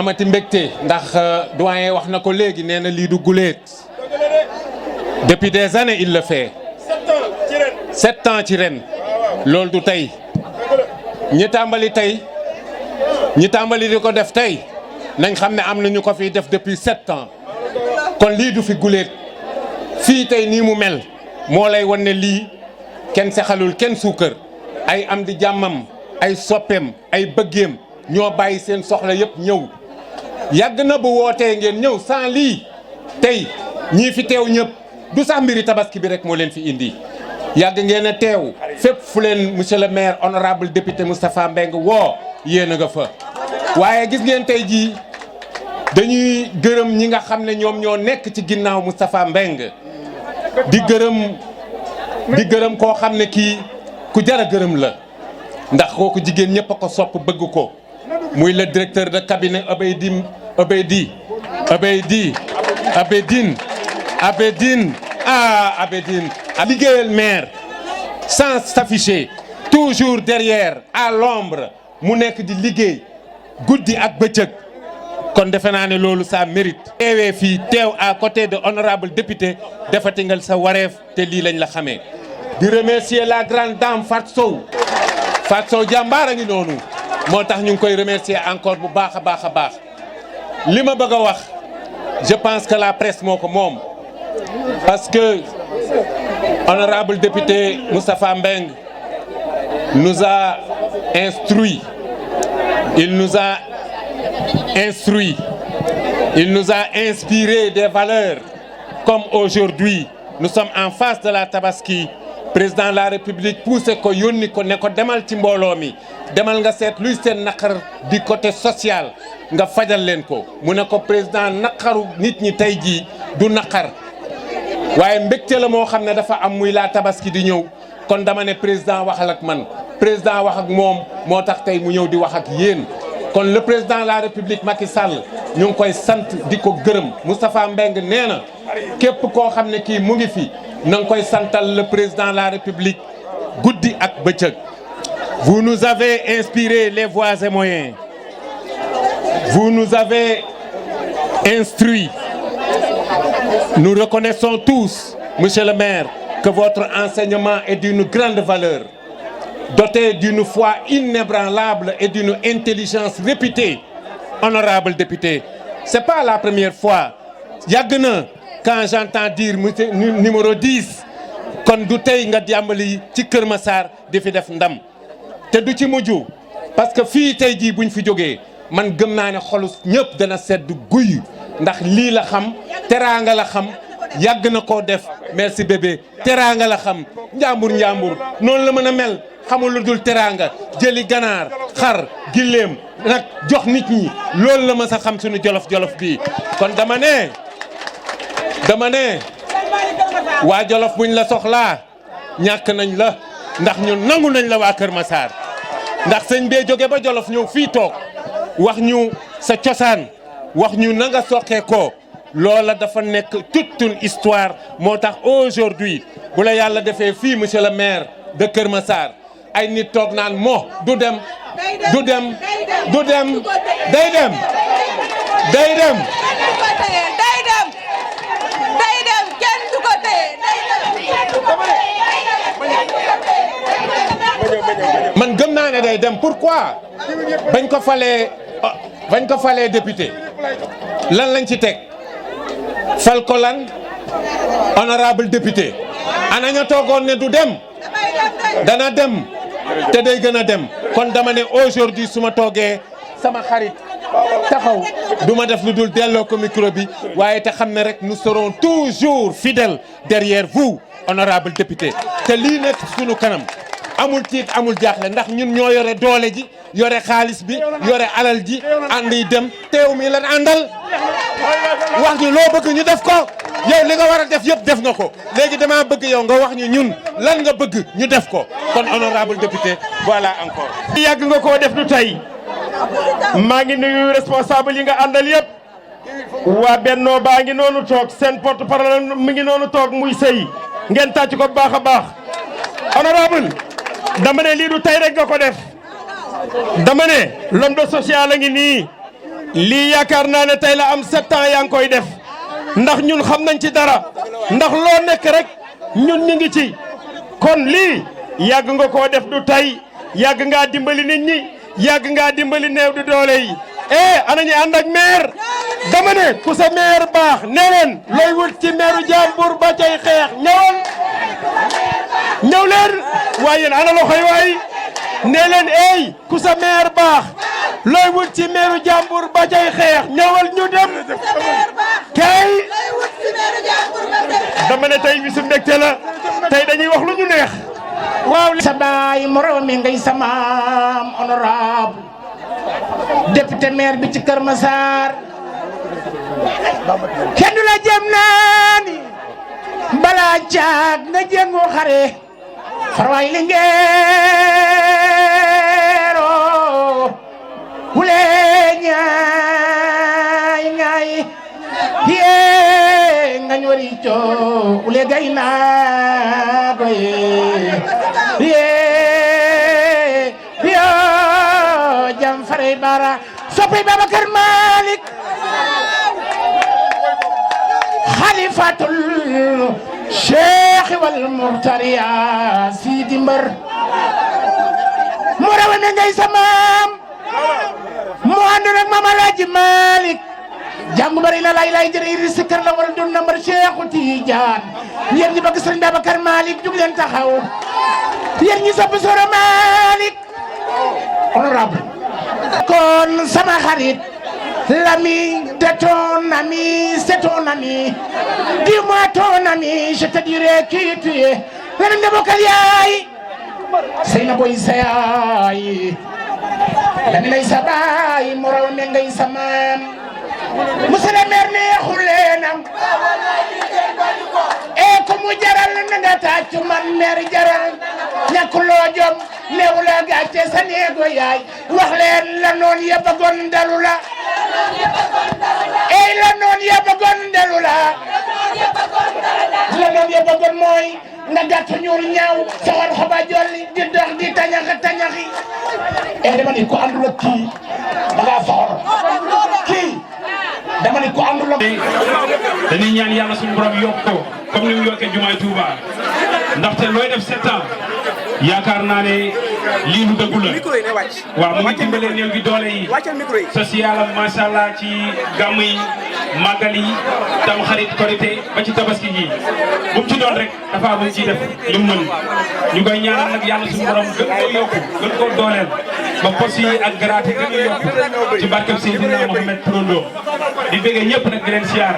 amati mbégte ndax doyen wax na ko léegi nee na lii du guléet depuis des années il le fait 7 ans ci ren loolu du tey ñi tàmbali di ko def tey nañ xam ne am na ñu ko fiy def depuis 7 ans kon lii du fi guléet fii tey nii mu mel moo lay wan ne lii kenn sexalul kenn suukar ay am di jàmmam ay soppeem ay bëggeem ñoo bàyyi seen soxla yëpp ñëw yàgg na bu wootee ngeen ñëw sans lii tey ñii fi teew ñëpp du sax mbiri tabaski bi rek moo leen fi indi yàgg ngeen a teew fépp fu leen monsieur le maire honorable député Moustapha Mbengue woo yéen a nga fa waaye gis ngeen tey jii dañuy gërëm ñi nga xam ne ñoom ñoo nekk ci ginnaaw Moustapha Mbengue di gërëm koo xam ne kii ku jar a gërëm la ndax kooku jigéen ñëpp a ko sopp bëgg ko muy le directeur de cabinet Abedine liggéeyal maire sans s'afficher toujours derrière à l'ombre mu nekk di liggéey guddi ak bëccëg kon defe naa ne loolu ça mérite teewee fii teew à côté de honorable député defati nga sa wareef te lii lañ la xamee di remercier la grande dame Fatou Sow jàmbaar a ngi noonu moo tax ñu ngi koy remercier encore bu baax a baax a baax li ma bëgg a wax je pense que la presse moo ko moom parce que honorable député Moustapha Mbengue nous a instruit il nous a inspiré des valeurs comme aujourd'hui nous sommes en face de la Tabaski président de la République poussé ko yónni ko ne ko demal ci mbooloo mi demal nga seet luy seen naqar du côté social nga fajal leen ko mu ne ko président naqaru nit ñi tey jii du naqar waaye mbégte la moo xam ne dafa am muy la Tabaski di ñëw kon dama ne président waxal ak man président wax ak moom moo tax tey mu ñëw di wax ak yéen kon le président de la République Macky Sall ñu ngi koy sant di ko gërëm Moustapha Mbengue nee na képp koo xam ne kii mu ngi fi na nga koy santal le président de la République guddi ak bëccëg. Vous nous avez inspiré les voies et moyens. Vous nous avez instruits. Nous reconnaissons tous, monsieur le maire, que votre enseignement est d'une grande valeur, doté d'une foi inébranlable et d'une intelligence réputée. Honorable député, c'est pas la première fois. Yàgg na quand j'entends dire numéro 10 kon du tey nga jàmbali ci Kër Massar di fi def ndam te du ci mujj parce que fii tey jii buñ fi jógee man gëm naa ne xolu ñëpp dana sedd guy ndax lii la xam teraanga la xam yàgg na koo def merci bébé teraanga la xam njàmbur noonu la mën a mel xamul lu dul teraanga jëli ganaar xar gilleem nag jox nit ñi loolu la ma sa xam suñu jolof bii kon dama ne waa jolof buñ la soxlaa ñàkk nañ la ndax ñun nangu nañ la waa Kër Massar ndax sëñ bee jóge ba jolof ñëw fii toog wax ñu sa cosaan wax ñu na nga soqee ko loola dafa nekk toute une histoire moo tax aujourd'hui bu la yàlla defee fii monsieur le maire de Kër Massar ay nit toog naan moo du dem man gëm naa ne day dem pourquoi bañ ko falee député lan lañ ci teg fal ko lan honorable député ana ña toogoon ne du dem dana dem te day gën a dem kon dama ne aujourd'hui su ma toogee sama xarit taxaw du ma def lu dul delloo ko micro bi waaye te xam ne rek nous serons toujours fidèles derrière vous honorable député te lii nekk sunu kanam amul tiit amul jaaxle ndax ñun ñoo yore doole ji yore xaalis bi yore alal ji ànd yi dem teew mi lan àndal wax ñu loo bëgg ñu def ko yow li nga war a def yëpp def nga ko léegi dama bëgg yow nga wax ñu ñun lan nga bëgg ñu def ko kon honorable député voilà encore. yàgg nga koo def du tey maa ngi nuyu responsable yi nga àndal yëpp waa Benno baa ngi noonu toog seen porte parole mi ngi noonu toog muy sëy ngeen tàcc ko baax a baax honorable dama ne lii du tey rek nga ko def dama ne l'homme de social a ngi nii lii yaakaar naa ne tey la am 7 ans yaa ngi koy def ndax ñun xam nañ ci dara ndax loo nekk rek ñun ñu ngi ci kon lii yàgg nga koo def du tey yàgg ngaa dimbali nit ñi yàgg ngaa dimbali néew du doole yi ana ñu ànd ak maire dama ne ku sa maire baax ne leen looy wut ci maire jàmbur ba cay xeex ñëwal ñëw leen waaye yéen ana loxoy waay ne leen ku sa maire baax looy wut ci maire jàmbur ba cay xeex ñëwal ñu dem kay dama ne tey bisu mbégte la tey dañuy wax lu ñu neex waaw sa baay moroom mi ngay samaam honorable député maire bi ci Kër Massar kenn du la jëm naani balaa caag nga jéngu xare farwaay li ngeero wule ñaay ñaay yee nga ñori coo wule gay naa doye yee yoo jam fare bara soppi Babacar Malick xalifatul cheikh wal murtariya Sidi Mbar mu rawe me ngay samaam mu ànd ak Mame Alhaji Malick jàngu bari na lay jërë iri sikkar la war a dun nambar Cheikhu Tijaan yéen ñi bëgg Sëriñ Babacar Malick jug leen taxaw yéen ñi sopp Soro Malick honorable kon sama xarit l'ami de ton ami c'est ton ami dis-moi ton ami je te dirai qui tu es Lamine Bokar yaay Seyna Boy sa yaay Lamine ay sa baay moroom me ngay sa maam monsieur le maire neexul leenam ku mu jaral na nga tàccu man maire jaral ñàkkuloo jom neewu la gàcce sa néego yaay wax leen la noon ya bëggoon dalu la la noon ya bëggoon dalu la la noon ya bëggoon mooy nga gàttu ñuul ñaaw soxor xoba jolli di dox di tañaxi dama ni ko àndul ak kii da ngaa soxor kii dama ni ko àndul ak dañuy ñaan yàlla suñu borom yokk ko comme ni mu yokkee jumaay Touba ndaxte looy def 7 ans yaakaar naa ne lii lu dëggu la waaw mu ngi dimbalee néew gi doole yi social am macha allah ci gàmm yi màggal yi tam xarit korité ba ci tabaski gi bu mu ci doon rek dafa am ciy def li mu mën ñu koy ñaanal nag yàlla suñu borom gën koo yokku gën koo dooleel ba pos yi ak garaate gën a yokku ci barkeb Seydina Mohamed Prondo di bëggee ñëpp nag di leen siyaar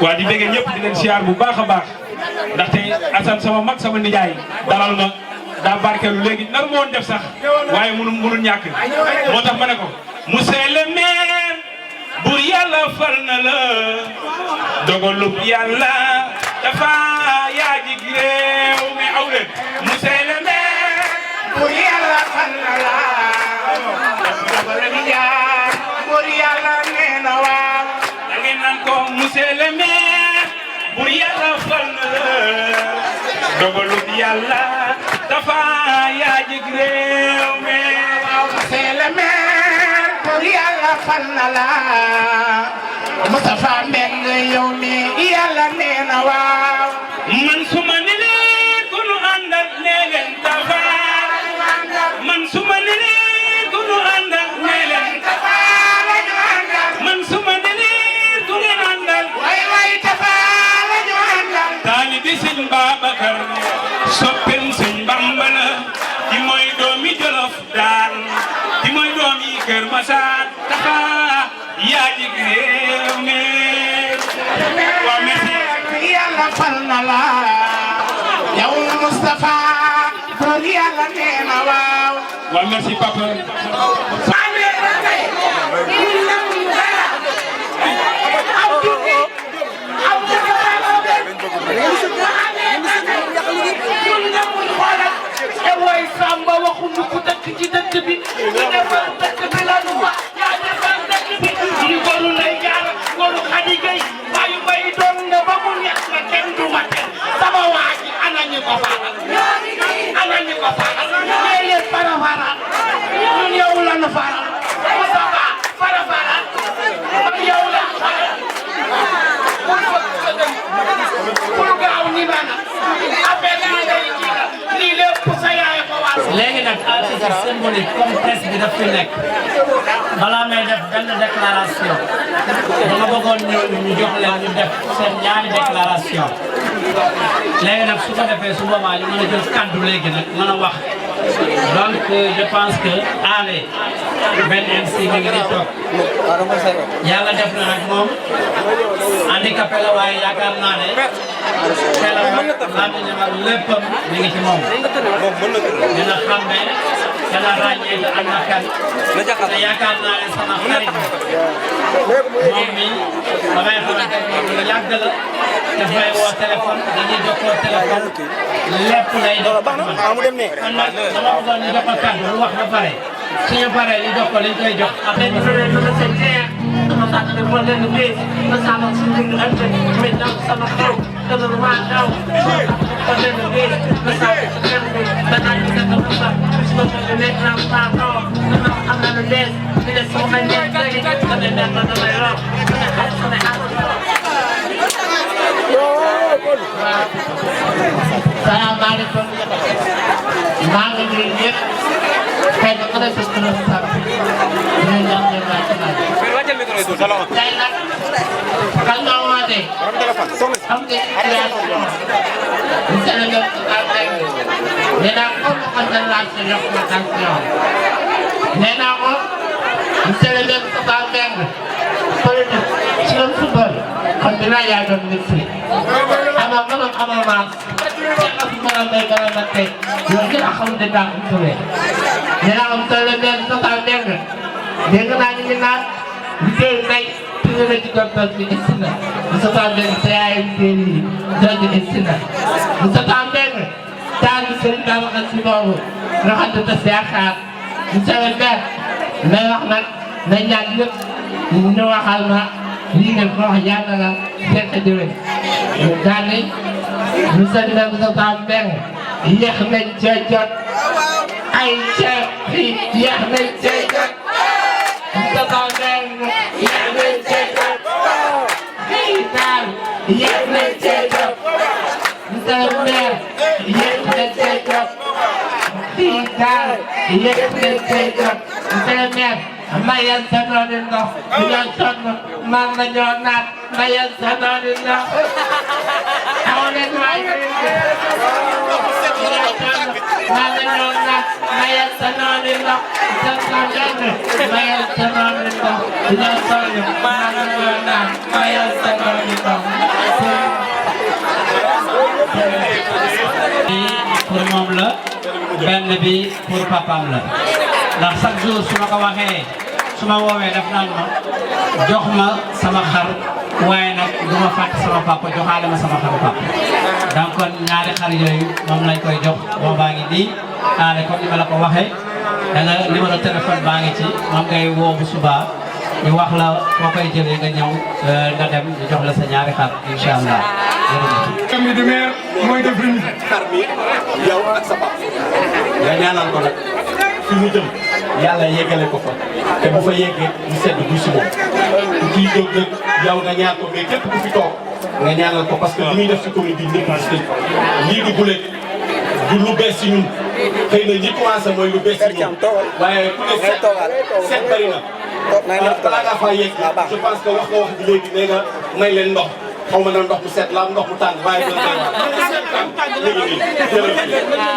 waaw di bëggee ñëpp di leen siyaar bu baax a baax ndaxte Assane sama mag sama nijaay dalal ma daa barkeelu léegi nar ma woon def sax waaye mënul ñàkk moo tax ma ne ko monsieur le maire bur yàlla fal na la dogalub yàlla dafa yaa jig réew mi aw leen monsieur le maire bur yàlla fal na la dogalub yàlla bur yàlla nee na waaw da ngeen naan ko monsieur le maire bur yàlla fal na la dogalub yàlla dafa yaa jig réew mi waaw monsieur le maire bur yàlla fal na la Moustapha Mbengue yow mi yàlla nee na waaw man suma ni leen ku nu àndal nee leen dafa man suma ni leen ku nu àndal nee leen dafa man suma ni leen ku ngeen àndal way dafa la ñu àndal taalibi Sëñ Babacar soppem Sëñ Bamba la ki mooy doomi Jolof daan ki mooy doomi Kër Massar dafa yaa jig réew mi waaw merci yàlla fal na la yow Moustapha pour yàlla nee na waaw waaw merci papa way Samba waxu nu ku dëkk ci dëkk bi ñu defar dëkk bi la nu wax yaa defar dëkk bi ñu goru lay jaar goru Xadi Gay waayu bay doon nga ba mu neex nga kenn du ma teel sama waa ji ana ñu ko faral nee leen fara ñun yow la nu faral Moustapha fara mu ni comme presse bi daf fi nekk balaa may def benn déclaration dama bëggoon ñu jox leen ñu def seen ñaari déclaration léegi nag su ko defee su boobaa ñu mën a jël kàddu léegi nag mën a wax donc je pense que Alé benn MC mi ngi nii toog yàlla def na nag moom handicapé la waaye yaakaar naa ne xelam ak làmmiñam ak léppam mi ngi ci moom dina xam ne dana ràññee te am na kan te yaakaar naa ne sama xarit moom mi damay xamante ne moom lu yàgg la dafay woo téléphone dañuy jokkoo téléphone lépp lay def kon nag dama bëggoon ñu jox ko kàddu lu wax ba pare suñu paree ñu jox ko liñ koy jox après ñu sama saat ada buat dan lebih bersama sendiri ada medang sama kau kalau wadah ada lebih bersama sendiri benar kita terbuka semoga dengan rampa kau memang akan ada tidak semua yang lagi ada dan ada merah Assalamualaikum Mangi ringgit Kayak ada seterus Dengan yang Saya nak kalau ada, kamu tidak misalnya yang terkait, nenek aku konsentrasi yang makasih, nenek aku misalnya yang terkait, politik, sebelum sebel, konsentrasi yang mesti, ama mas, aku malam malam mati, jadi aku tidak boleh, nenek aku misalnya yang terkait, dia kena nyinak. Liggéey nay tëjee ci docteur bi egsi na Moustapha Mbengue CAMT yi jooju egsi na Moustapha Mbengue taal bi sëriñ Babacar Si boobu nga xam ne tas yaakaar monsieur le maire may wax nag na ñaan yëpp ñu waxal ma lii ngeen ko wax yàlla la fekk déwén daal ni monsieur le maire Moustapha Mbengue yéex nañ cee jot ay ceeb yi yéex nañ cee jot Moustapha Mbengue yéex nañ cee jot fii daal yéex nañ cee jot monsieur le maire yéex nañ cee jot fii daal yéex nañ cee jot monsieur le maire mayal sa noonu ndox ñoo sonn man la ñoo naat mayal sa noonu ndox amoon nañu waay man la ñoo naat mayal sa noonu ndox mayal sa noonu ndox ñoo sonn man la ñoo naat mayal sa noonu ndox pour moom la benn bi pour papam la ndax chaque jour su ma ko waxee su ma woowee daf naan ma jox ma sama xar waaye nag du ma fàtte sama papa joxaale ma sama xaru papa donc kon ñaari xar yooyu moom lañ koy jox moom baa ngi nii aale comme ni ma la ko waxee da nga numéro téléphone baa ngi ci moom ngay woo bu subaa ñu wax la foo koy jëlee nga ñëw nga dem ñu jox la sa ñaari xar incha allah jërëjëf. comité du maire mooy def remise xar mi yow ak sa papa nga ñaanal ko nag fi mu jëm yàlla yeggale ko fa te bu fa yeggee ñu sedd du si moom ku ciy jóg nag yow nga ñaan ko mais képp ku fi toog nga ñaanal ko parce que li muy def si commune bi ñëpp gis nañ ko lii di bulet du lu bees si ñun xëy na ñi commencé mooy lu bees si ñun waaye ku ne seet bari na balaa ngaa faa yegg je pense que wax nga wax bi léegi nee nga may leen ndox xaw ma na ndox mu set la ndox mu tàng waaye dina koy wax léegi nii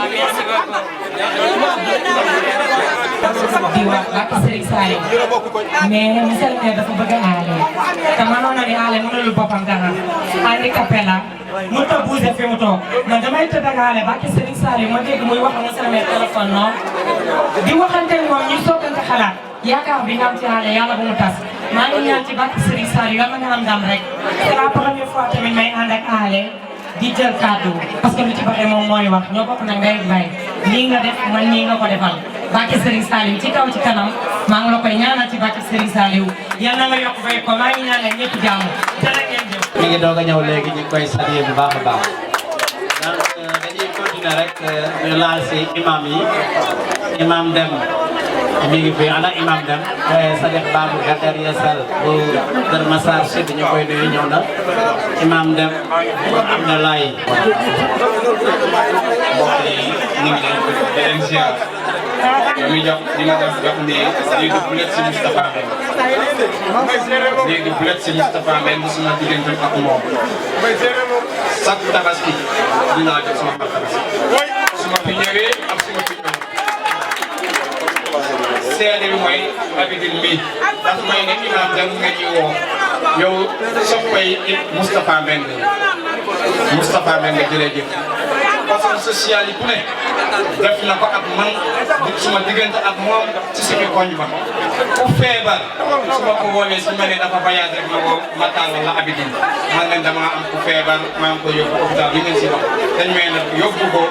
di wax ak Serigne Saliou mais monsieur le maire dafa bëgg a aale te mënoon na ni aale mënul boppam dara handicapé la mu ta bougé fi mu toog man damay tëdd ak aale ba ak Serigne Saliou ma dégg muy wax ak monsieur le maire téléphone non di waxante moom ñu soogante xalaat yaakaar bi nga am ci aale yàlla bu mu tas maa ngi ñaan ci barke Serigne Saliou yàlla nga am ndam rek c'est la première fois tamit may ànd ak aale di jël kàddu parce que lu ci bare moom mooy wax ñoo bokk nag ngay bay lii nga def man nii nga ko defal barke Serigne Saliou ci kaw ci kanam maa ngi la koy ñaanal ci barke Serigne Saliou yal na nga yokk fay ko maa ngi ñaanal ñëpp jàmm jërë ngeen jëf. mi ngi doog a ñëw léegi ñu ngi koy saluer bu baax a baax donc dañuy continuer rek ñu laal si imam yi imam dem mi ngi fi ana imam dem Sadikh Babou Bakary Sall bu Kër Massar Sud ñu koy nuyu ñëw na imam dem am na laay mbokk yi ñu ngi leen di leen ziar mi jox di ma def jox ne lii du bulet si Moustapha Mbengue lii du bulet si Moustapha Mbengue suma diggante ak moom chaque tabaski dinaa jox sama tabaski suma fi ñëwee ak suma fi ñëwee seede bi mooy Abidine mi daf may ne imam dem nga ñu woo yow soppay Moustapha Mbengue jërëjëf façon sociale yi ku ne def na ko ak man suma diggante ak moom ci suñu koñ ba ku feebar su ma ko woowee su ma ne dafa voyage rek ma woo ma tàllal la Abidine man leen dama am ku feebar maa ngi ko yóbbu hôpital li ngeen si wax dañ may nag yóbbu ko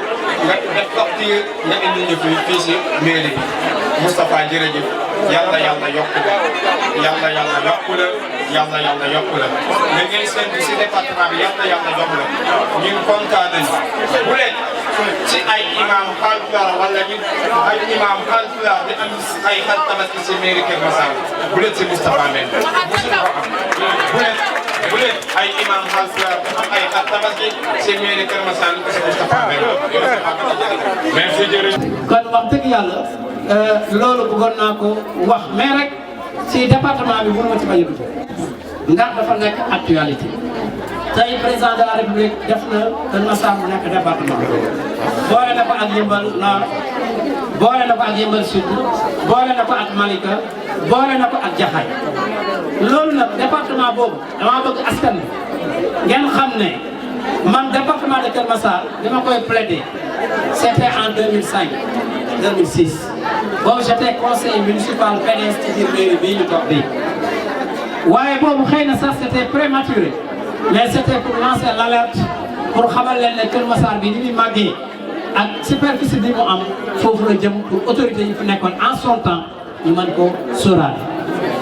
nga def facture nga indi ñu fii si mairie bi Moustapha jërëjëf yàlla yokk la yàlla yokk la yàlla yokk la li ngay séntu si département bi yàlla yokk la ñun kontaan nañu bu leen ci ay imam Haalpulaar wala ñu ay imam Haalpulaar di am ay xar tabaski si mairie Keur Massar bu leen si Moustapha Mbengue bu leen ay imam Haalpulaar di am ay xar tabaski si mairie Keur Massar si Moustapha Mbengue merci jërëjëf. kon wax dëgg yàlla loolu bëggoon naa ko wax mais rek ci département bi mënu ma ci bañ a dugg ndax dafa nekk actualité tey président de la république def na Keur Massar mu nekk département boole na ko ak Yeumbeul Nord boole na ko ak Yeumbeul Sud boole na ko ak Malika boole na ko ak Jaxaay loolu nag département boobu dama bëgg askan bi ngeen xam ne man département de Keur Massar li ma koy plaider c'était en 2005 2006 boobu j'étais conseiller municipal PDS ci biir mairie bii ñu toog bii waaye boobu xëy na sax c'était prématuré mais c'était pour lancer l'alerte pour xamal leen ne Keur Massar bi ni muy màggee ak superficie bi mu am foofu la jëm pour autorités yi fi nekkoon en son temps ñu mën ko sóoraale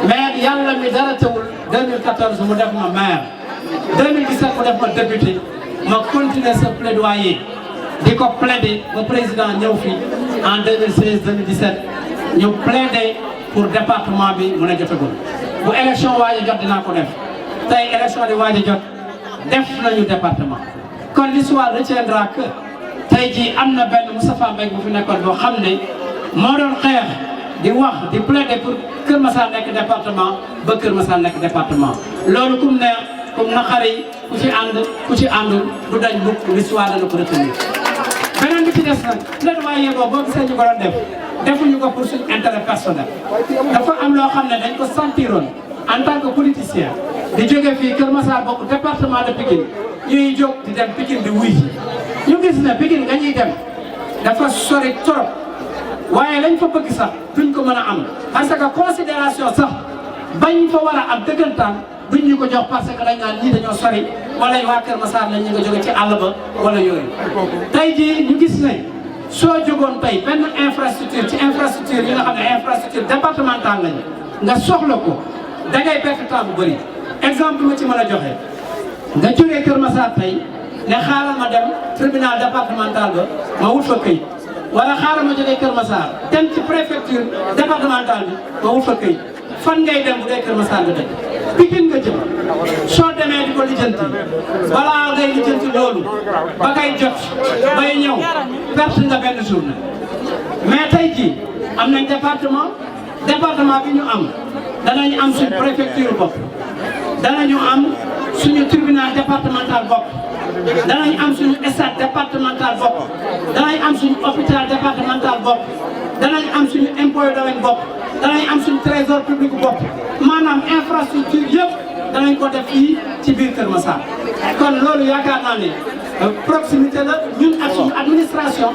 mais yàlla mi dara teewul 2014 mu def ma maire 2017 mu def ma député ma continuer ce plaidoyer di ko plaider ba président ñëw fi en 2016 2017 ñu plaider pour département bi mun a jotagul bu élection waaj a jot dinaa ko def tey élection di waaj a jot def nañu département kon l'histoire retiendra que tey jii am na benn Moustapha Mbengue bu fi nekkoon boo xam ne moo doon xeex di wax di plaider pour Keur Massar nekk département ba Keur Massar nekk département loolu kum neex kum naqari ku ci ànd ku ci àndul du dañ mukk l'histoire dana ko retenir beneen bi ci des nag plaidoyer boobu boo gisee ñu ko doon def defuñu ko pour suñu intérêt personnel dafa am loo xam ne dañ ko sentiroon en tant que politicien di jóge fii Keur Massar bokk département de Pikine ñuy jóg di dem Pikine di wuy ñu gis ne Pikine nga ñuy dem dafa sori trop waaye lañ fa bëgg sax duñ ko mën a am parce que considération sax bañ fa war a am dëggantaan duñ ñu ko jox parce que dañ naan ñii dañoo sori wala waa Keur Massar lañ ñu nga jóge ci àll ba wala yooyu tey jii ñu gis ne soo jógoon tey benn infrastructure ci infrastructure yi nga xam ne infrastructure départementale lañu nga soxla ko dangay perte temps bu bëri exemple bi ma ci mën a joxe nga jógee Keur Massar tey ne xaaral ma dem tribunal départemental ba ma wut fa këyit wala xaaral ma jógee Keur Massar dem ci préfecture départementale bi ma wut fa këyit fan ngay dem bu dee Keur Massar nga dëkk Pikine nga jëm soo demee di ko lijjanti balaa ngay lijjanti loolu ba ngay jot bay ñëw perte nga benn journée mais tey jii am nañ département bi ñu am danañu am suñu préfecture bopp danañu am suñu tribunal départemental bopp danañ am suñu stade départemental bopp danañ am suñu hôpital départemental bopp danañ am suñu impôt domaine bopp danañ am suñu trésor public bopp maanaam infrastructure yëpp danañ ko def fii ci biir Keur Massar kon loolu yaakaar naa ne proximité la ñun ak suñu administration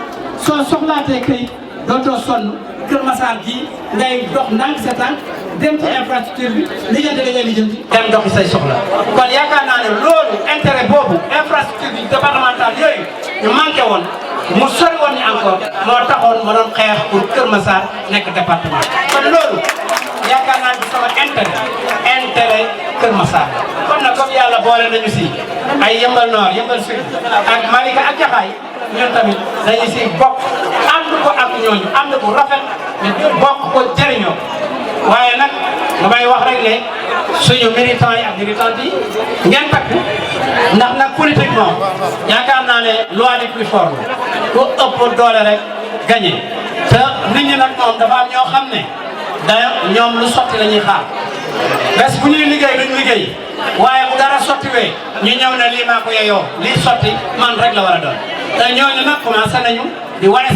soo soxlaatee këyit dootoo sonn Keur Massar gi ngay dox ndànk sa tànk dem ci infrastructure bi lijjanti da ngay lijjanti dem doxi say soxla kon yaakaar naa ne loolu intérêt boobu infrastructure bi départemental yooyu ñu manqué woon mu sori woon ni encore moo taxoon ma doon xeex pour Keur Massar nekk département kon loolu yaakaar naa ne sama intérêt Keur Massar kon nag comme yàlla boole nañu si ay Yeumbeul Nord Yeumbeul Sud ak Malika ak Jaxaay ñun tamit dañu si bokk ànd ko ak ñooñu ànd bu rafet ñu bokk ko jëriñoo waaye nag damay wax rek ne suñu militants yi ak militantes yi ngeen takku ndax nag politiquement yaakaar naa ne loi du plus fort ku ëpp doole rek gagné te nit ñi nag moom dafa am ñoo xam ne da ñoom lu sotti la ñuy xaar bés bu ñuy liggéey duñ liggéey waaye bu dara sottiwee ñu ñëw ne lii maa ko yeyoo lii sotti man rek la war a doon te ñooñu nag commencé nañu di wane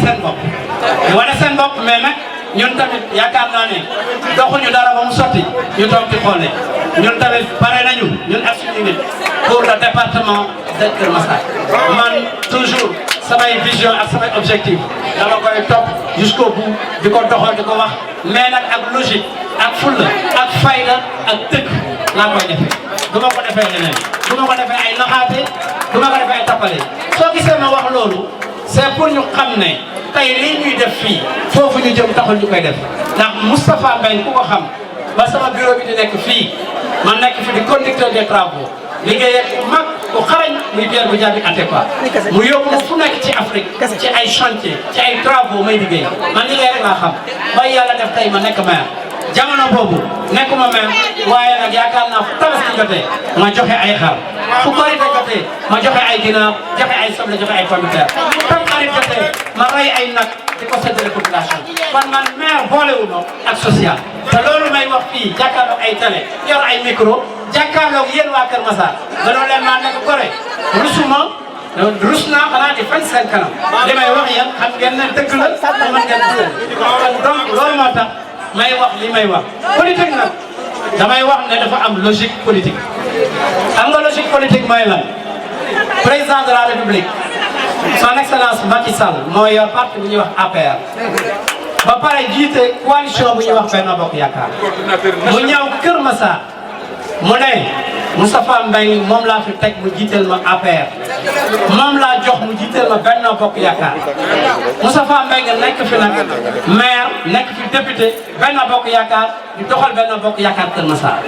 seen bopp mais nag ñun tamit yaakaar naa ne doxuñu dara ba mu sotti ñu toog di xool ñun tamit pare nañu ñun ak suñu nit pour le département de Keur Massar man toujours samay vision ak samay objectif dama koy topp jusqu'au bout di ko doxal di ko wax mais nag ak logique ak fulla ak fayda ak dëkk laa koy defee du ma ko defee leneen du ma ko defee ay naxaate du ma ko defee ay tappale soo gisee ma wax loolu c'est pour ñu xam ne tey lii ñuy def fii foofu ñu jëm taxul ñu koy def ndax Moustapha Mbengue ku ko xam ba sama bureau bi di nekk fii man nekk fi di conducteur des travaux liggéey ak mag ku xarañ muy Pierre Goudiaby Atepa mu yóbbu ma fu nekk ci Afrique ci ay chantier ci ay travaux may liggéey man liggéey rek laa xam ba yàlla def tey ma nekk maire jamono boobu nekkuma maire waaye nag yaakaar naa fu tabaski jotee ma joxe ay xar fu korite jotee ma joxe ay ginaar joxe ay soble joxe ay pomme de terre fu tamxarit jotee ma rey ay nag di ko séddale population kon man maire boolewul ma ak social te loolu may wax fii jàkkaarloog ay télé yor ay micro jàkkaarloog yéen waa Keur Massar gënoon leen maa nekk gore rus naa xanaa di fañ seen kanam li may wax yéen xam ngeen ne dëgg la te mën ngeen dëgg donc loolu moo tax may wax li may wax politique nag damay wax ne dafa am logique politique xam nga logique politique mooy lan président de la république son excellence Macky Sall moo yor parti bu ñuy wax APR ba pare jiite coalition bu ñuy wax Benno Bokk Yaakaar mu ñëw Keur Massar mu ne Moustapha Mbengue moom laa fi teg mu jiiteel ma APR moom laa jox mu jiiteel ma Benno Bokk Yaakaar Moustapha Mbengue nekk fi nag maire nekk fi député Benno Bokk Yaakaar di doxal Benno Bokk Yaakaar Keur Massar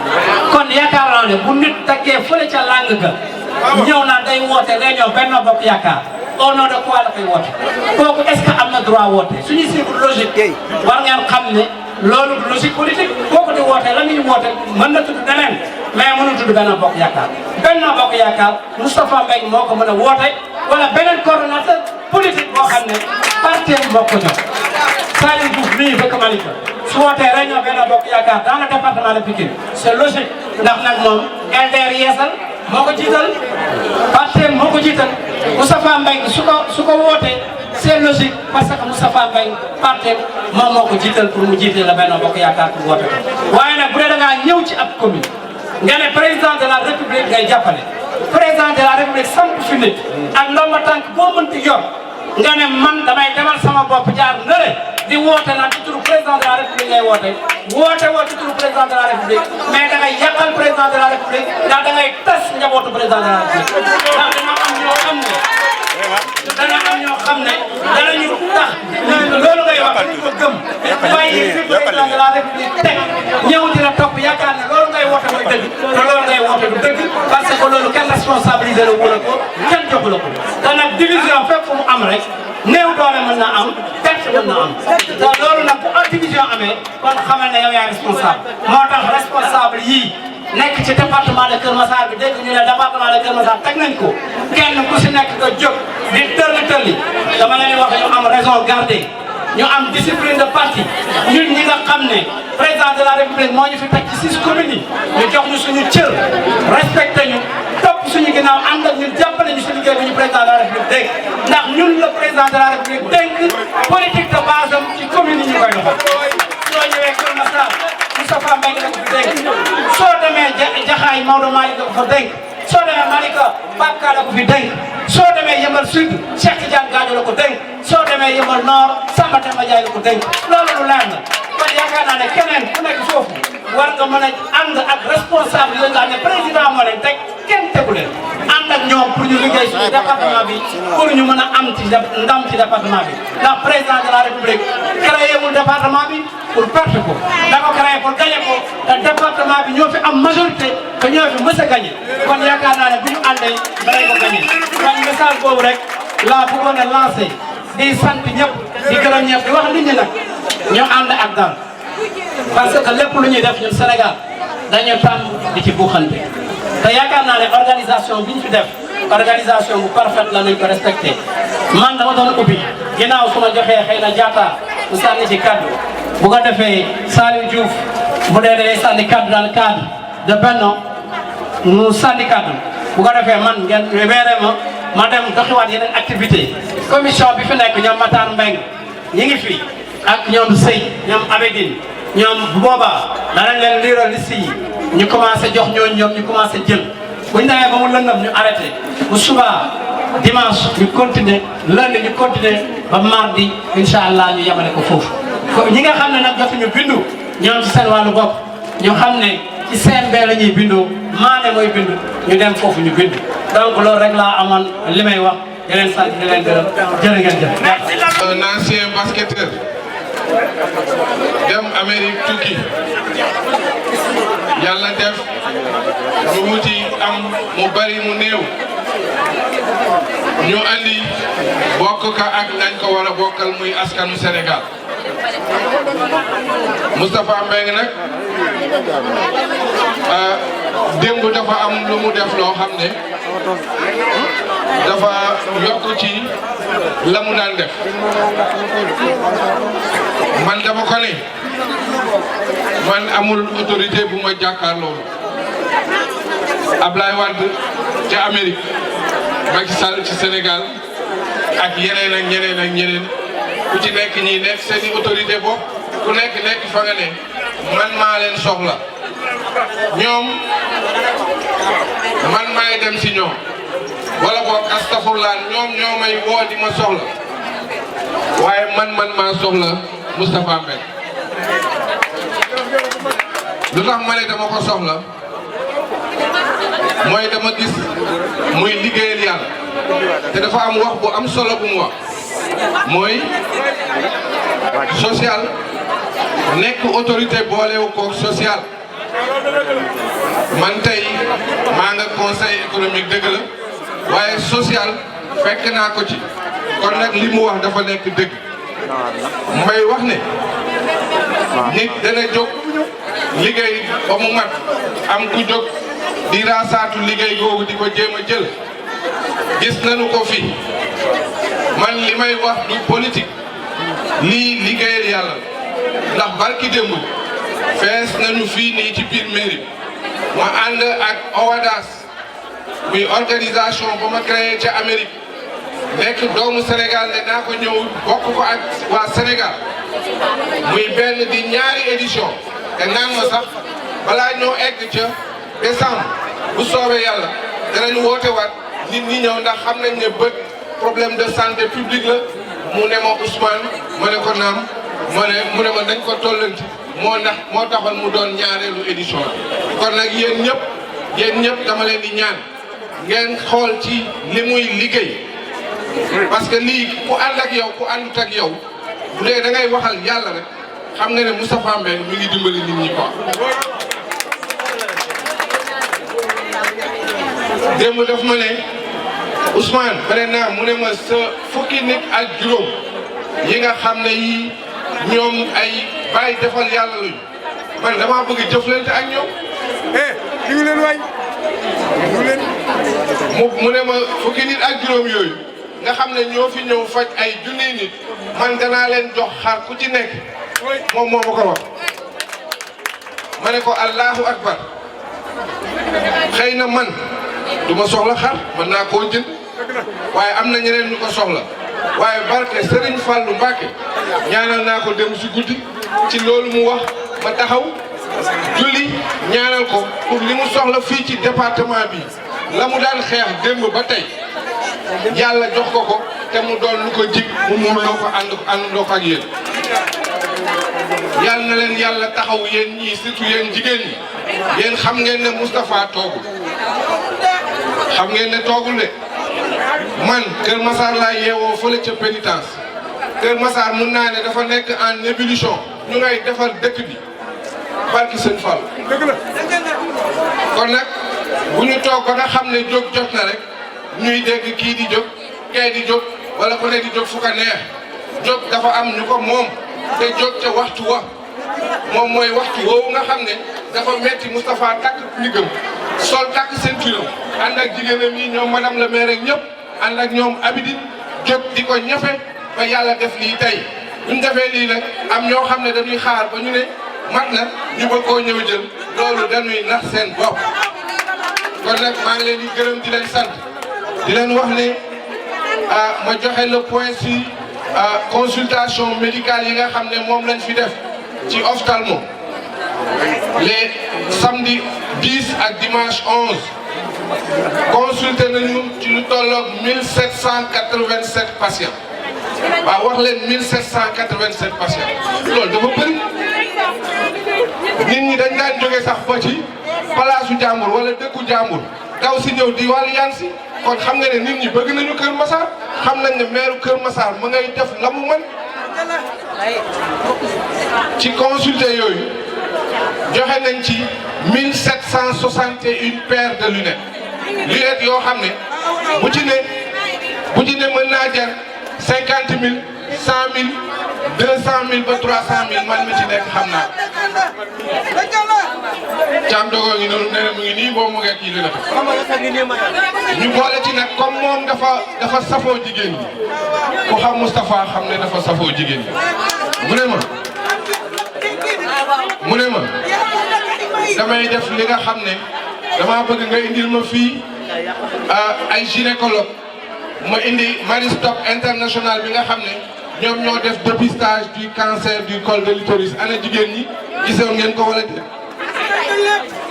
kon yaakaar naa ne bu nit teggee fële ca làng ga ñëw naa day woote réunion Benno Bokk Yaakaar au nom de quoi la koy woote kooku est-ce que am na droit woote suñuy suivre logique war ngeen xam ne loolu logique politique kooku di woote la ñuy woote mën na tudd neneen mais mënul tudd Benno Bokk Yaakaar Benno Bokk Yaakaar Moustapha Mbengue moo ko mën a woote wala beneen coordonnateur politique boo xam ne parti moo ko jox Saliou Diouf mii dëkk Malika su wootee réunion Benno Bokk Yaakaar dans le département de Pikine c'est logique ndax nag moom LDR Yeesal moo ko jiital parti moo ko jiital Moustapha Mbengue su ko wootee c'est logique parce que Moustapha Mbengue parti moom moo ko jiital pour mu jiite la Benno Bokk Yaakaar pour woote ko waaye nag bu dee da ngaa ñëw ci ab commune nga ne président de la république ngay jàppale président de la république samp fi nit ak ndomba tànk boo mënti yor nga ne man damay demal sama bopp jaar nële di woote naan ci turu président de la république ngay woote woo ci turu président de la république mais da ngay yàqal président de la république ndax da ngay tas njabootu président de la république ndax dana am ñoo xam ne danañu tax loolu ngay wax dañu ko gëm waaye fi président de la république teg ñëw di la topp yaakaar ne loolu ngay woote mooy dëgg te loolu ngay woote du dëgg parce que loolu kenn responsabilisé la wala ko kenn joxu la ko te nag division fépp mu am rek néew doole mën na am perte mën na am te loolu nag bu division amee kon xamal ne yow yaay responsable moo tax responsable yii nekk ci département de Keur Massar bi dégg ñu ne département de Keur Massar teg nañ ko kenn ku si nekk nga jóg di tëlli dama leen wax ñu am raison garder ñu am discipline de parti ñun ñi nga xam ne président de la république moo ñu fi teg ci 6 communes yi ñu jox ñu suñu cër respecté ñu topp suñu ginnaaw ànd ak ñun jàppale ñu si liggéey bi ñu président de la république dénk ndax ñun le président de la république dénk politique de base am ci commune yi ñu koy doxal soo ñëwee Keur Massar Moustapha Mbengue la ko fi dénk soo demee Jaxaay Maodo Malick la ko fa dénk soo demee Malika Pape Ka la ko fi dénk soo demee Yeumbeul Sud Cheikh Tidiane Gadio la ko dénk soo demee Yeumbeul Nord Samba Demba Ndiaye la ko dénk loolu lu leer na kon yaakaar naa ne keneen ku nekk foofu war nga mën a ànd ak responsable yooyu nga xam ne président moo leen teg kenn tegu leen ànd ak ñoom pour ñu liggéey suñu département bi pour ñu mën a am ci ndam ci département bi ndax président de la république créé wul département bi pour perte ko da ko créé pour gagner ko te département bi ñoo fi am majorité te ñoo fi mës a gagné kon yaakaar naa ne bu ñu àndee danañ ko gagné kon message boobu rek laa bëggoon a lancé di sant ñëpp di gërëm ñëpp di wax nit ñi nag ñu ànd ak dal parce que lépp lu ñuy def ñun Sénégal dañu tàmm di ci buuxante te yaakaar naa ne organisation bi ñu fi def organisation bu parfaite la nañ ko respecté man dama doon ubbi ginnaaw su ma joxee xëy na jaata mu sànni ci kaddu bu ko defee Saliou Diouf bu dee day sànni kaddu dans le cadre de Benno mu sànni kaddu bu ko defee man ngeen weeree ma dem doxiwaat yeneen activité commission bi fi nekk ñoom Matar Mbeng ñi ngi fi ak ñoom Sey ñoom Abedine ñoom bu boobaa danañ leen liiral liste yi ñu commencé jox ñooñu ñoom ñu commencé jël bu ñu demee ba mu lëndëm ñu arrêté bu subaa dimanche ñu continuer lundi ñu continuer ba mardi incha allah ñu yemale ko foofu. ñi nga xam ne nag jotuñu bindu ñoom ci seen wàllu bopp ñu xam ne ci CNB la ñuy bindoo maane mooy bindu ñu dem foofu ñu bindu donc loolu rek laa amoon li may wax di leen sant di leen gërëm jërë ngeen jëf. Un ancien basketteur dem Amérique tukki yàlla def lu wuti am mu bari mu néew ñu andi bokk ka ak nañ ko war a bokkal muy askanu Sénégal Moustapha Mbengue nag démb dafa am lu mu def loo xam ne dafa yokk ci la mu daan def man dama ko ne man amul autorité bu ma jàkkaarloo Ablaye Wade ca Amérique Macky Sall ci Sénégal ak yeneen ak ñeneen ak ñeneen ku ci nekk ñi nekk seeni autorité bopp ku nekk fa nga ne man maa leen soxla ñoom man maay dem si ñoom wala boog astafurlah ñoom ñoo may woo di ma soxla waaye man maa soxla Moustapha Mbengue lu tax ma ne dama ko soxla mooy dama gis muy liggéeyal yàlla te dafa am wax bu am solo bu mu wax mooy social nekk autorité boolewu ko social man tey maa nga conseil économique dëgg la waaye social fekk naa ko ci kon nag li mu wax dafa nekk dëgg may wax ne nit dana jóg liggéey ba mu mat am ku jóg di raasaatu liggéey googu di ko jéem a jël gis nañu ko fi man li may wax du politique lii liggéeyal yàlla ndax barki démb fees nañu fii nii ci biir mairie ma ànd ak OWADAS muy organisation ba ma créé ca Amérique nekk doomu Sénégal ne naa ko ñëw bokk ko ak waa Sénégal muy benn di ñaari édition te naan ma sax balaa ñoo egg ca décembre bu soobee yàlla danañ woote waat nit ñi ñëw ndax xam nañ ne bët problème de santé publique la mu ne ma Ousmane ma ne ko naam mu ne ma dañ ko tollanti moo taxoon mu doon ñaareelu édition bi kon nag yéen ñëpp dama leen di ñaan ngeen xool ci li muy liggéey parce que lii ku ànd ak yow ku àndut ak yow bu dee da ngay waxal yàlla rek xam nga ne Moustapha Mbengue mi ngi dimbali nit ñi quoi. démb daf ma ne Ousmane ma ne naa mu ne ma sa fukki nit ak juróom yi nga xam ne yii ñoom ay bàyyi defal yàlla lañu man damaa bëgg jëflante ak ñoom. li ngi leen waay mu ne ma fukki nit ak juróom yooyu nga xam ne ñoo fi ñëw faj ay junniy nit man danaa leen jox xar ku ci nekk moom moo ma ko wax. ma ne ko allahu akbar xëy na man du ma soxla xar mën naa koo jënd waaye am na ñeneen ñu ko soxla waaye barke Serigne Fallou Mbacké ñaanal naa ko dem si guddi ci loolu mu wax ma taxaw julli ñaanal ko pour li mu soxla fii ci département bi la mu daan xeex démb ba tey yàlla jox ko te mu doon lu ko jig mu mun loo ko àndandoo ko ak yéen. yàlla na leen yàlla taxaw yéen ñii surtout yéen jigéen ñi yéen xam ngeen ne Moustapha toogul xam ngeen ne toogul de man Kër Massar laa yeewoo fële ca pénitence Kër Massar mun naa ne dafa nekk en ébullition ñu ngay defar dëkk bi barki sëñ Fall kon nag bu ñu toog ba nga xam ne jóg jot na rek ñuy dégg kii di jóg kay di jóg wala ku ne di jóg fu ko neex jóg dafa am ñu ko moom te jóg ca waxtu wa moom mooy waxtu woowu nga xam ne dafa metti Moustapha takk ndigam sol takk ceinture ànd ak jigéenam yi ñoom madame le maire ak ñëpp ànd ak ñoom Abidine jóg di ko ñafe ba yàlla def lii tey ñu defee lii nag am ñoo xam ne dañuy xaar ba ñu ne mat na ñu bëgg koo ñëw jël loolu dañuy nax seen bopp kon nag maa ngi leen di gërëm di leen sant di leen wax ne ma joxe le point si consultation médicale yi nga xam ne moom lañ fi def ci ophtalmo les samedi 10 ak dimanche 11 consulté nañu ci lu tolloog 1787 patients waaw wax leen 1787 patients loolu dafa bëri nit ñi dañ daan jóge sax ba ci palaasu jàmbur wala dëkku jàmbur daw si ñëw di wàllu yaan si kon xam nga ne nit ñi bëgg nañu Kër Massar xam nañ ne maire Kër Massar mu ngay def la mu mën ci consulté yooyu joxe nañ ci 1761 paires de lunettes yoo xam ne bu ci ne mën naa jar 50 000 100 000 200 000 ba 300 000 man mi ci nekk xam naa Thiam Dogo ngi noonu nee na mu ngi nii boobu mu ngi kii lunette ñu boole ci nag comme moom dafa safoo jigéen ñi ku xam Moustapha xam ne dafa safoo jigéen ñi mu ne ma damay def li nga xam ne dama bëgg nga indil ma fii ay gynécologue ma indi Maristop international bi nga xam ne ñoom ñoo def dépistage du cancer du col de l'utérus ana jigéen ñi gisoon ngeen ko wala déet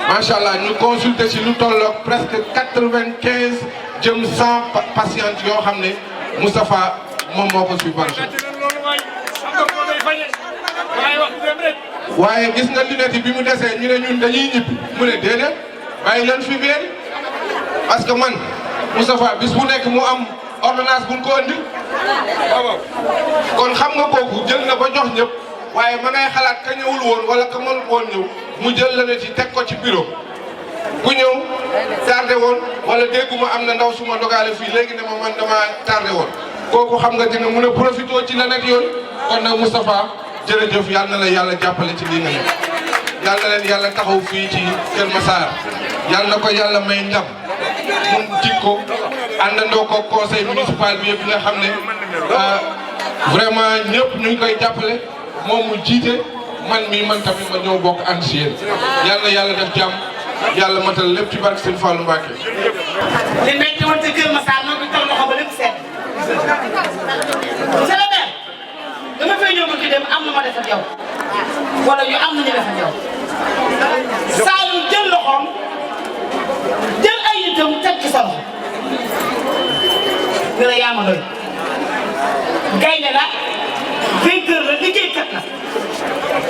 macha allah ñu consulter ci lu tolloog presque 95 jëm 100 patientes yoo xam ne Moustapha moom moo ko subventionné waaye gis nga lunette yi bi mu desee ñu ne ñun dañuy ñibbi mu ne déedéet bàyyi leen fi biir parce que man Moustapha bis bu nekk mu am ordonnance buñ ko andi kon xam nga kooku jël na ba jox ñëpp waaye ma ngay xalaat ka ñëwul woon wala ka mënul woon ñëw mu jël lunette yi teg ko ci bureau ku ñëw tardé woon wala dégguma am na ndaw suma dogaale fii léegi ne ma man dama tardé woon kooku xam nga dina mun a profité ci lunette yooyu kon nag Moustapha jërëjëf yal na la yàlla jàppale ci lii nga nekk yal na leen yàlla taxaw fii ci Kër Massar yal na ko yàlla may ndam mun jikko àndandoo ko conseil municipal bi yëpp nga xam ne vraiment ñëpp ñu ngi koy jàppale moom mu jiite man tamit ma ñëw bokk ànd si yéen yal na yàlla def jàmm yàlla matal lépp ci barke Sëñ Fallou Mbacké. li metti woon ci Kër Massar moo ko toog loxo ba lépp seet. monsieur le maire dama fay ñëw ba ki dem am na ma def ak yow wala ñu am nañu def ak yow Saalum jël loxoom jël ay nitam teg ci sa loxo nga ne yaa ma doy gaynde la vainqueur la liggéeykat la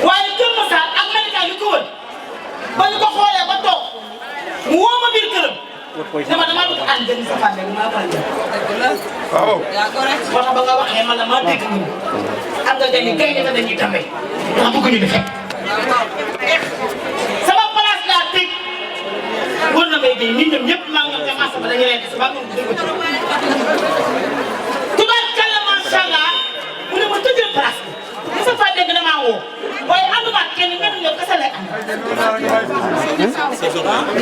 waaye Kër Massar ak médical yu ko wër ba ñu ko xoolee ba toog mu woo ma biir këram dama bëgg ànd dem sa fànn maa ko ànd. waaw. moo tax ba nga waxee man la maa dégg ñu am nga dañuy gaynde la dañuy tambe ndax bëgguñu di fekk sama place laa teg wër na may day nit ñoom ñëpp maa ngi dem marché ba dañuy leen si maa ngi dégg ci tubaarkalla macha allah mu ne ma tëjal place bi sa fa dégg damaa woo waaye ànduma ak kenn mel ñoom kese lay ànd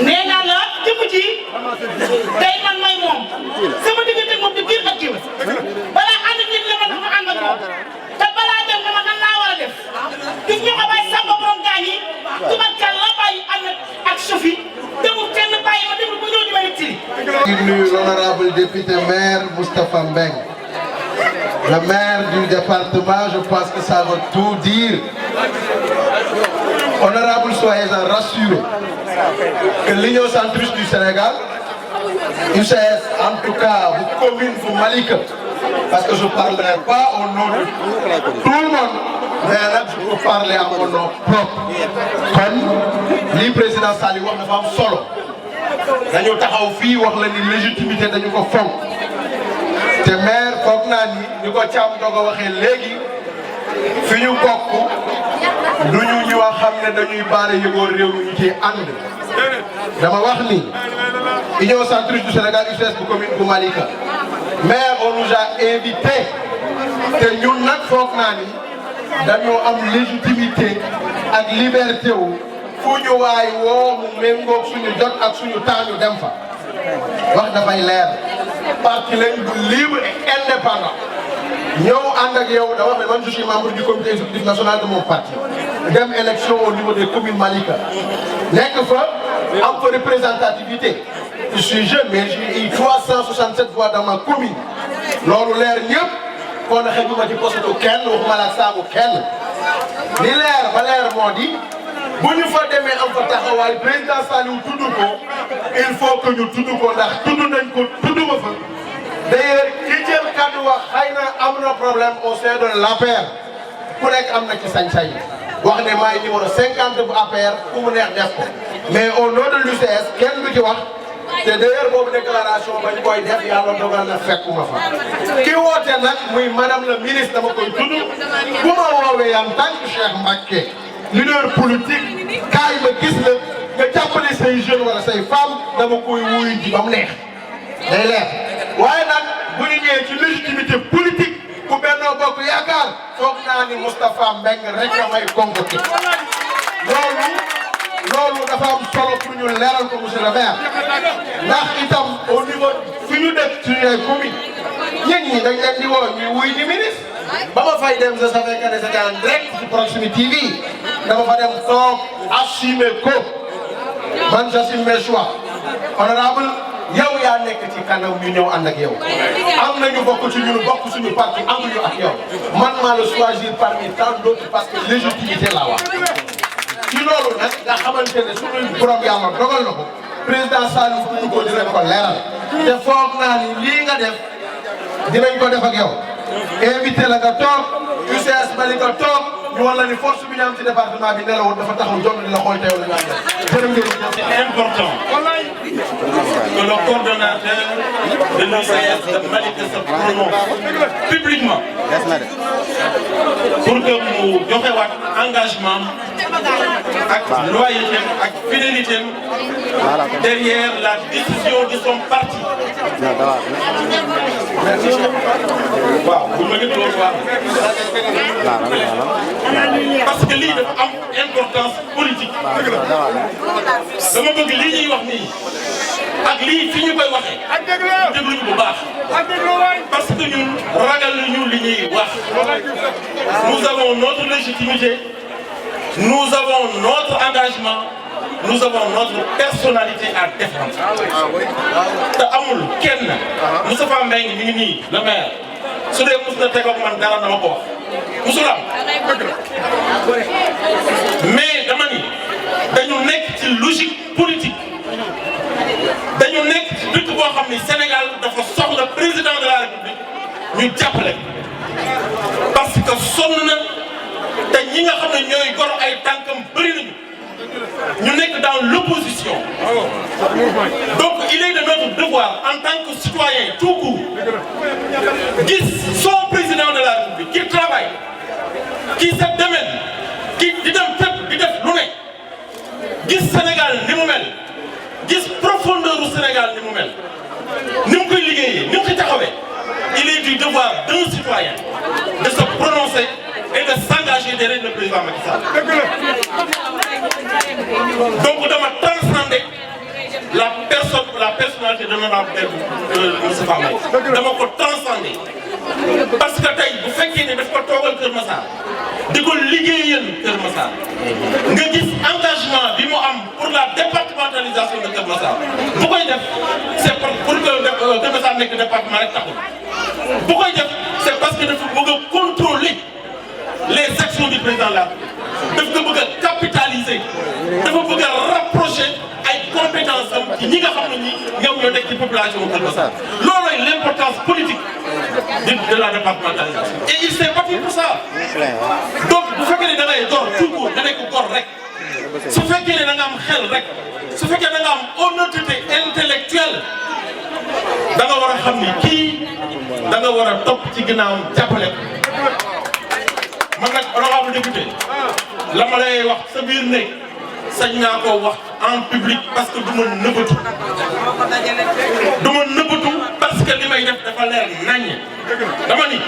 nee naa la jëmm ji tey man may moom sama diggante moom di biir ak jiw balaa ànd nit la ma dafa ànd ak moom te balaa dem dama nan laa war a def gis ñu ko bàyyi sàmba borom gaañ yi tubaarkalla la bàyyi ànd ak Sophie demul kenn bàyyi ma demul ba ñëw di ma yëg ci di nuyu l'honorable député maire Moustapha Mbeng, le maire du département. Je pense que ça veut tout dire. Honorable, soyez-en rassurés que l'Union centriste du Sénégal, UCS, en tout cas, vous commune, vous Malika, parce que je ne parlerai pas au nom de tout le monde, mais là, je peux parler à mon nom propre. Comme le président Sali wax dafa am solo dañu taxaw fii wax la ni légitimité dañu ko fonk te maire foog naa ni ko Thiam Dogo waxee léegi fi ñu bokk du ñu ñoo xam ne dañuy baare yëgoo réew mi ñu ciy ànd dama wax ni Union centriste du Sénégal UCS bu commune bu Malika maire on nous a invité te ñun nag foog naa ni dañoo am légitimité ak liberté wu fu ñu waay woo mu méngoog suñu jot ak suñu temps ñu dem fa wax dafay leer parti lañ bu libre et indépendant ñëw ànd ak yow da wax ne man je suis membre du comité exécutif national de mon parti dem élection au niveau des communes Malika nekk fa am fa représentativité je suis jeune mais j'ai eu 367 voix dans ma commune loolu leer ñëpp kon xëjuma ci poste kenn waxuma la saabu kenn li leer ba leer moo di bu ñu fa demee am fa taxawaay président Saliou tudd ko il faut que ñu tudd ko ndax tudd nañ ko tudd ma fa d'ailleurs ki jël kàddu wax xëy na am na problème au sein de l'APR ku nekk am na ci sañ-sañ wax ne maay numéro 50 bu APR ku mu neex def ko mais au nom de l'UCS kenn du ci wax te d'ailleurs boobu déclaration bañ koy def yàlla dogal na fekkuma fa ki woote nag muy madame la ministre dama koy tudd bu ma woowee en tant que Cheikh Mbacké leader politique kaay ma gis la nga jàppale say jeunes wala say femmes dama koy wuyu ji ba mu neex day leer waaye nag bu ñu ñëwee ci légitimité politique ku Benno Bokk Yaakaar foog naa ni Moustapha Mbengue rek a may convoqué loolu dafa am solo pour ñu leeral ko monsieur le maire ndax itam au niveau fi ñu def suñu ay commune ñenn ñi dañ leen di woo ñuy wuy di ministre ba ma fay dem je savais que c'était en direct ci Proximité TV dama fa dem toog assumer ko man j'assume mes choix honorable yow yaa nekk ci kanam ñu ñëw ànd ak yow am nañu bokk ci ñun bokk suñu parti amuñu ak yow man maa la choisir parmi tant d'autres parce que légitimité laa wax ci loolu nag nga xamante ne suñu borom yàlla dogal na ko président Saliou fu ñu ko dinañ ko leeral te foog naa ni lii nga def dinañ ko def ak yow invité la nga toog UCS bali nga toog ñu wala ni force bi ñu am ci département bi nelawul dafa taxaw jot di la xool teew la ñu àndal c'est important que le coordonnateur de l'UCS de Malika se prononce publiquement pour que mu joxewaat engagement ak loyauté ak fidélité derrière la décision de son parti. waaw bu ma nit loolu waaw parce que lii dafa am importance politique dama bëgg lii ñuy wax nii ak lii fi ñu koy waxee dégluñu bu baax parce que ñun ragal ñu li ñuy wax nous avons notre légitimité nous avons notre engagement nous avons notre personnalité à défendre te amul kenn Moustapha Mbengue mi ngi nii le maire su dee mos na teg ak man dara dama ko wax musul am mais dama ni dañu nekk ci logique politique dañu nekk ci dëkk boo xam ni Sénégal dafa soxla président de la République ñu jàppale parce que sonn na te ñi nga xam ne ñooy gor ay tànkam bëri nañu ñu nekk dans l'opposition donc il est de notre devoir en tant que citoyen tout court gis son président de la République qui travaille qui se démène qui di dem fépp di def lu ne gis Sénégal ni mu mel gis profondeur u Sénégal ni mu mel ni mu koy liggéeyee ni mu koy taxawee il est du devoir d'un citoyen de se prononcer et de s'engager derrière le président Macky Sall. Donc dama transcender la personnalité de l'honorable Moustapha Mbengue dama ko transcender parce que tey bu fekkee ne daf ko toogal Kër Massar di ko liggéeyal Kër Massar nga gis engagement bi mu am pour la départementalisation de Kër Massar bu koy def c'est pour que Kër Massar nekk département rek taxul bu koy def c'est parce que dafa bëgg a contrôler les actions du président là daf ko bëgg a capitaliser dafa bëgg a rapprocher ay compétences am ci ñi nga xam ne ñi ñoom ñoo nekk ci population Kër Massar loolooy l'importance politique de la départementalisation et il s'est battu pour ça donc bu fekkee ne da ngay gor tout court nga nekk gor rek su fekkee ne da nga am xel rek su fekkee da nga am honnêteté intellectuelle da nga war a xam ni kii da nga war a topp ci ginnaawam jàppale man nag honorable député la ma lay wax sa biir nekk sañ naa koo wax en public parce que du ma nëbbatu parce que li may def dafa leer naññ dama ni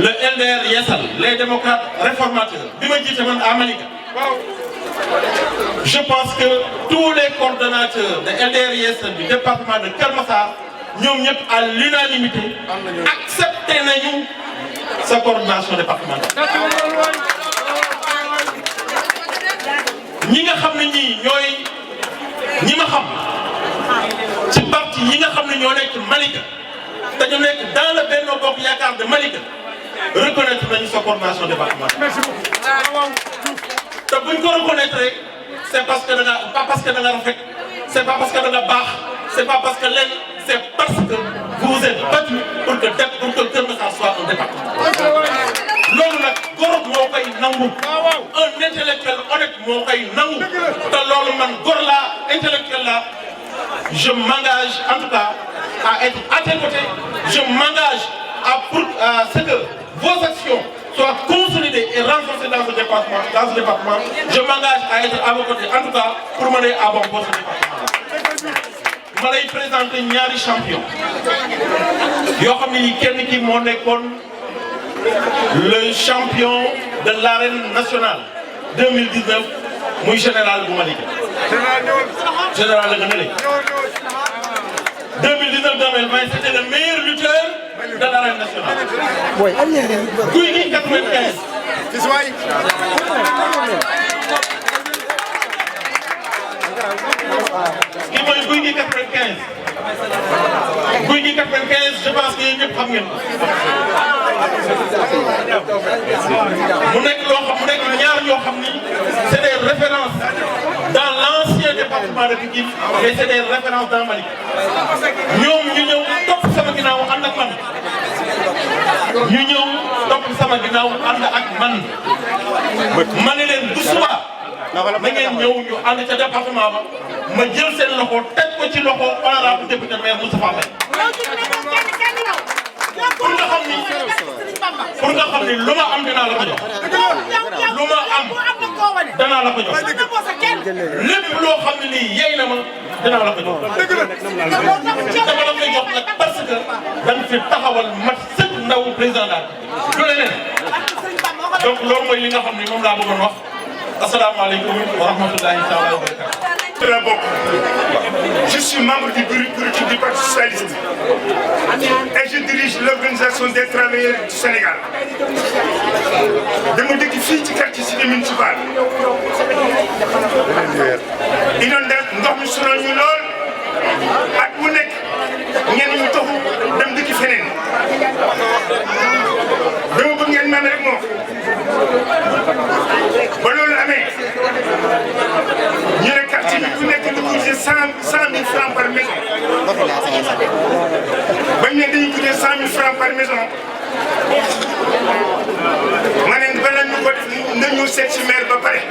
le LDR Yeesal les démocrates réformateurs bi ma jiite man à Malika je pense que tous les coordonnateurs de LDR Yeesal du département de Keur Massar ñoom ñëpp à l'unanimité accepté nañu sa coordination départementale. ñi nga xam ne ñii ñooy ñi ma xam ci parti yi nga xam ne ñoo nekk Malika te ñu nekk dans le Benno Bokk Yaakaar de Malika reconnaître nañu sa coordination départementale. te buñ ko reconnaître rek c'est parce que da nga pas parce que da nga rafet c'est pas parce que da nga baax c'est pas parce que lenn c'est parce que vous vous êtes battu pour que Kër Massar soit un département. loolu nag góor moo koy nangu un intellectuel honnête moo koy nangu te loolu man góor laa intellectuel laa je m'engage en tout cas à être à tes côtés je m'engage à ce que vos actions soient consolidées et renforcées dans ce département je m'engage à être à vos côtés en tout cas pour mener à bon port ce département ma lay présenter ñaari champion yoo xam ne ni kenn ki moo nekkoon le champion de l'arène nationale 2019 muy général bu Malika général la gën a léegi 2019-2020 c'était le meilleur lutteur de l'arène nationale. Guy gi 95. kii mooy Guy gi 95. Guy gi 95 je pense que yéen ñëpp xam ngeen ko. mu nekk loo xam mu nekk ñaar ñoo xam ni c'est des références dans l'ancien département de Pikine mais c'est des références dans Malika. ñoom ñu ñëw topp sama ginnaaw ànd ak man. ñu ñëw topp sama ginnaaw ànd ak man. ma ne leen bu subaa na ngeen ñëw ñu ànd ca département ba ma jël seen loxo teg ko ci loxo honorable député maire Moustapha Mbaye. pour nga xam ni lu ma am dinaa la ko jox. lu ma am danaa la ko jox. lépp loo xam ne nii yey na ma dinaa la ko jox. dama la koy jox nag parce que dañ fi taxawal mat sëkk ndaw président daal du leneen. donc loolu mooy li nga xam ni moom laa bëggoon wax asalaamaaleykum wa rahmatulahi taala wa barakatuh. Je suis membre du bureau politique du Parti socialiste et je dirige l'organisation des travailleurs du Sénégal. dama dëkk fii ci quartier cité municipal. ndox mi sonal ñu lool at mu nekk ñenn ñu taxu dem dëkk feneen. dama bëgg ngeen naan rek moom ba loolu amee ñu ne quartier bi ku nekk di cotiser 100 000 francs par maison. bañ ne dañuy cotiser 100 000 francs par maison ma ne bala ñu ko def nañu seet si maire ba pare.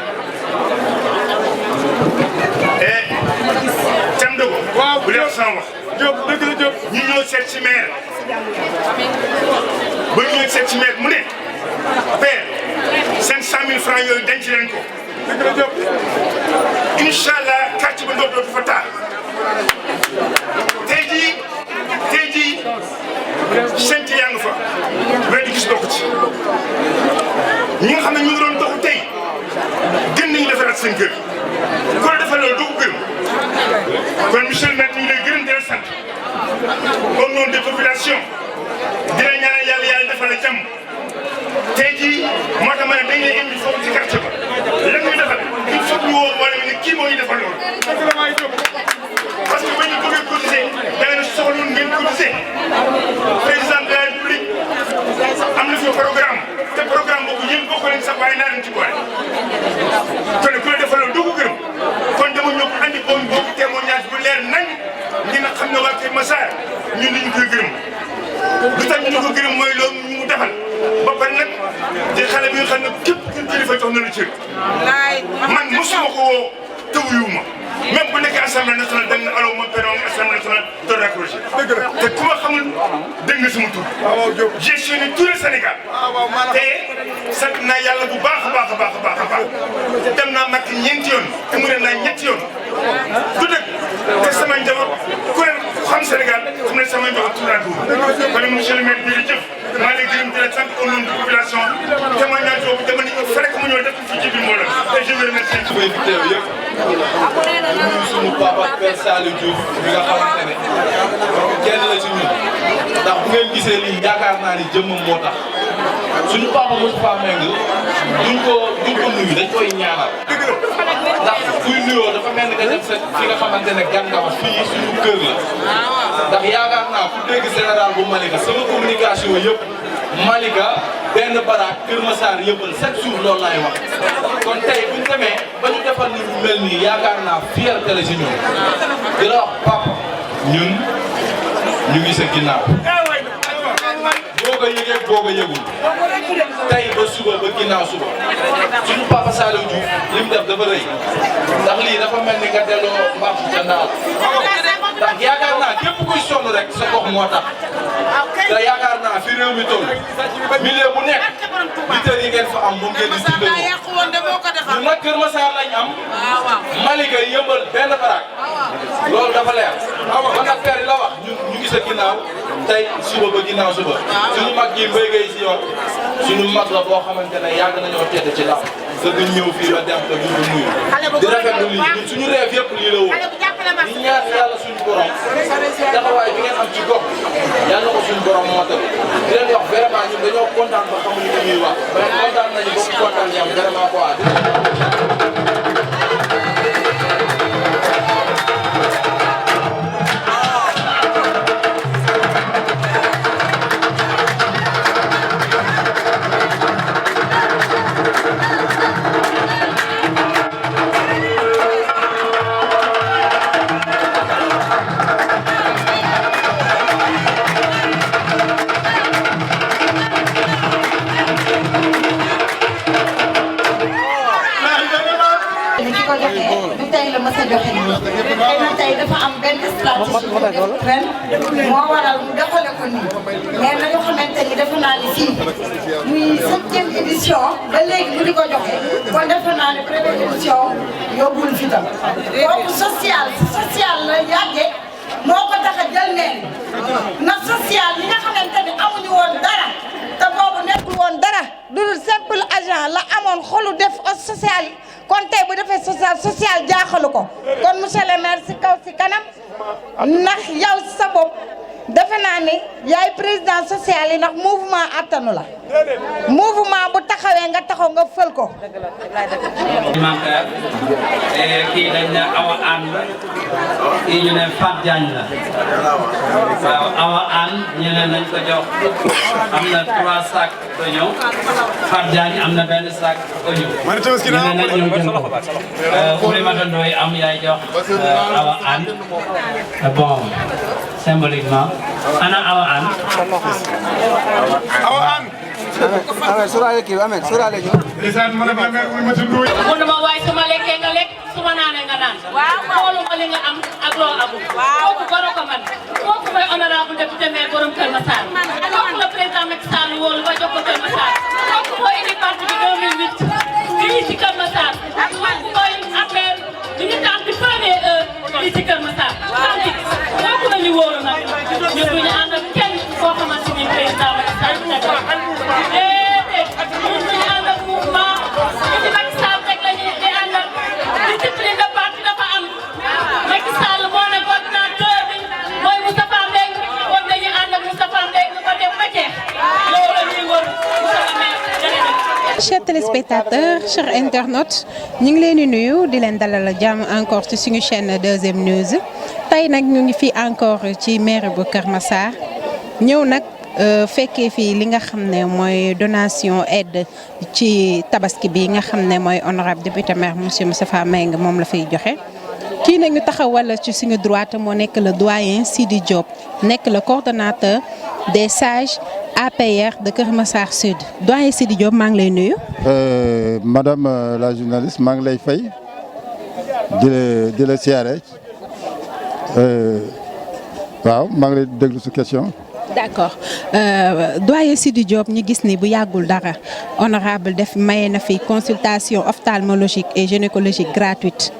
Thiam Dogo. waaw bu dee sama wax. Diop dëgg la Diop. ñu ñëw seet si maire ba ñu ñëw seet si maire mu ne père seen 100 000 francs yooyu denc leen ko. dëgg la Diop. incha allah quartier ba dootu fa taal. tey jii sant yaa ngi fa mais di gis bokk ci ñi nga xam ne ñu ngi doon doxu tey gën nañu defaraat seen kër ku la defal loolu doo ko gërëm kon monsieur le maire ñu ngi lay gërëm di la sant au nom des populations di la ñaanal yàlla defal la jàmm tey jii moo tax ma ne dañ lay indi foofu ci quartier ba lan ñuy defal il faut ñu woo wala ne kii moo ñu defal loolu parce que ba ñu bëggee cotiser da ngeen soxla ngeen cotiser président de la République am na fi programme te programme boobu yéen bokk nañ sax waaye naa leen ci boole kon ku la defal loolu doo ko gërëm kon dama ñëw andi boobu témoignage bu leer nañ ñi nga xam ne waa Kër Massar ñun dañu koy gërëm lu tax ñu ko gërëm mooy loolu ñu mu defal ba pare nag di xale bi nga xam ne képp ku kilifa jox na la cër man mosuma ko woo te wuyuwuma même bu nekkee assemblée nationale da nga ne allo moom Péron assemblée nationale te raccroché. dëgg la te ku ma xamul dégg nga sama tur. waaw Diop j'ai sillonné tout le Sénégal. te sant naa yàlla bu baax a baax a baax a baax a baax dem naa Màkka ñeenti yoon te mu ne naa ñetti yoon du dëgg te sama njaboot ku ne xam Sénégal xam ne sama njaboot tout la tour. kon monsieur le maire jërëjëf maa ngi lay gërëm di la sant au nom de la population témoignage boobu dama ni il fallait que mu ñëw def fii ci biir mbooloo te je vous remercie. nuyu suñu papa Père Saliou Diouf bi nga xamante ne kenn la ngeen gisee lii yaakaar naa ni jëmmam moo tax suñu papa Moustapha Mbengue duñ ko nuyu dañ koy ñaanal ndax kuy nuyoo dafa mel ni nga def fi nga xamante ne gan nga fa fii suñu kër la ndax yaakaar naa ku dégg général bu Malika sama communication yëpp Malika benn baraak Kër Massar yëppal chaque jour loolu laay wax kon tey buñ demee ba ñu defal ni mel nii yaakaar naa fierté la si ñun di la wax papa ñun ñu ngi sa ginnaaw boo ko yëgee boo ko yëgul tey ba suba ba ginnaaw suba suñu papa Saliou Diouf li mu def dafa rëy ndax lii dafa mel ni nga delloo mbaax ca ndaal ndax yaakaar naa képp kuy sonn rek sa gox moo tax te yaakaar naa fi réew mi toll milieu bu nekk lutteurs yi ngeen fa am moom ngeen di dimbali ñun nag Kër Massar lañ am Malika yëmbal benn baraak loolu dafa leer kon nag père la wax ñu ngi sa ginnaaw tey suba ba ginnaaw suba suñu mag yi mbéy gay si yoon suñu mag la boo xamante ne yàgg nañoo tedd ci lam te duñ ñëw fii ba dem te duñ ko nuyu di rafetlu lii ñun suñu rêve yëpp lii la woon di ñaan yàlla suñu borom taxawaay bi ngeen am ci gox yàlla na ko suñu borom mootal di leen wax vraiment ñun dañoo kontaan ba xamuñu li ñuy wax mais kontaan nañu ba kontaan ñam vraiment quoi. tey dafa am benn stratégie ren moo waral mu doxale ko nii mais nañu xamante ni defe naa ni fii muy 7e édition ba léegi bu di ko joxe kon defe naa ne première édition yóbbul fi tam kooku social la yàgge moo ko tax a jël neen na social li nga xamante ni amuñu woon dara te boobu nekkul woon dara dul simple agent la amoon xolu def social kon tey bu defee social jaaxalu ko kon monsieur le maire si kaw si kanam ndax yow sa bopp defe naa ni yaay président social yi ndax mouvement attanu la mouvement bu taxawee nga taxaw nga fël ko. kii dañ ne Awa Anne la kii ñu ne Fat Diagne la waaw Awa Anne ñu ne nañ ko jox am na 3 sacs oignon Fat Diagne am na benn sac oignon ñu ne nañ ñu jël ko Oulimata Ndoye am yaay jox Awa Anne bon symboliquement ana Awa Anne Ahmed sóoraale kii Ahmed sóoraale ñu. mënuma waaye su ma lekkee nga lekk su ma naanee nga naan. waaw xooluma li nga am ak loo amul. waaw kooku goro ko man kooku mooy honorable député maire borom Kër Massar. kooku la président Macky Sall wóolu ba jox ko Kër Massar. kooku mooy indi parti bi 2008 fii ci Kër Massar. kooku mooy affaire bi ñu tànn di première heure fii ci Kër Massar. kooku la ñu wóolu nag ñun du ñu ànd ak kenn koo xamante ni président Macky Sall nekk déedéet ñun du ñu ànd ak mouvement ci Macky Sall rek la ñuy di àndal discipline de parti dafa am Macky Sall moo ne coordinateur bi mooy Moustapha Mbengue kon dañuy ànd ak Moustapha Mbengue ko dem ba jeex loolu la ñuy wër chers téléspectateurs chers internautes ñu ngi leen di nuyu di leen dalal jàmm encore ci suñu chaîne 2M News tey nag ñu ngi fi encore ci mairie bu Kër Massar ñëw nag fekkee fii li nga xam ne mooy donation aide ci tabaski bi nga xam ne mooy honorable député maire monsieur Moustapha Mbengue moom la fay joxe kii nag ñu taxawal ci suñu droite moo nekk le doyen Sidi Diop nekk le coordonnateur des sages APR de Kër Massar Sud doyen Sidi Diop maa ngi lay nuyu. Madame la journaliste maa ngi lay fay di la siyaare waaw maa ngi lay déglu su question. d'accord doyen Sidi Diop ñu gis ni bu yàggul dara honorable def maye na fi consultation ophtalmologique et gynécologique gratuite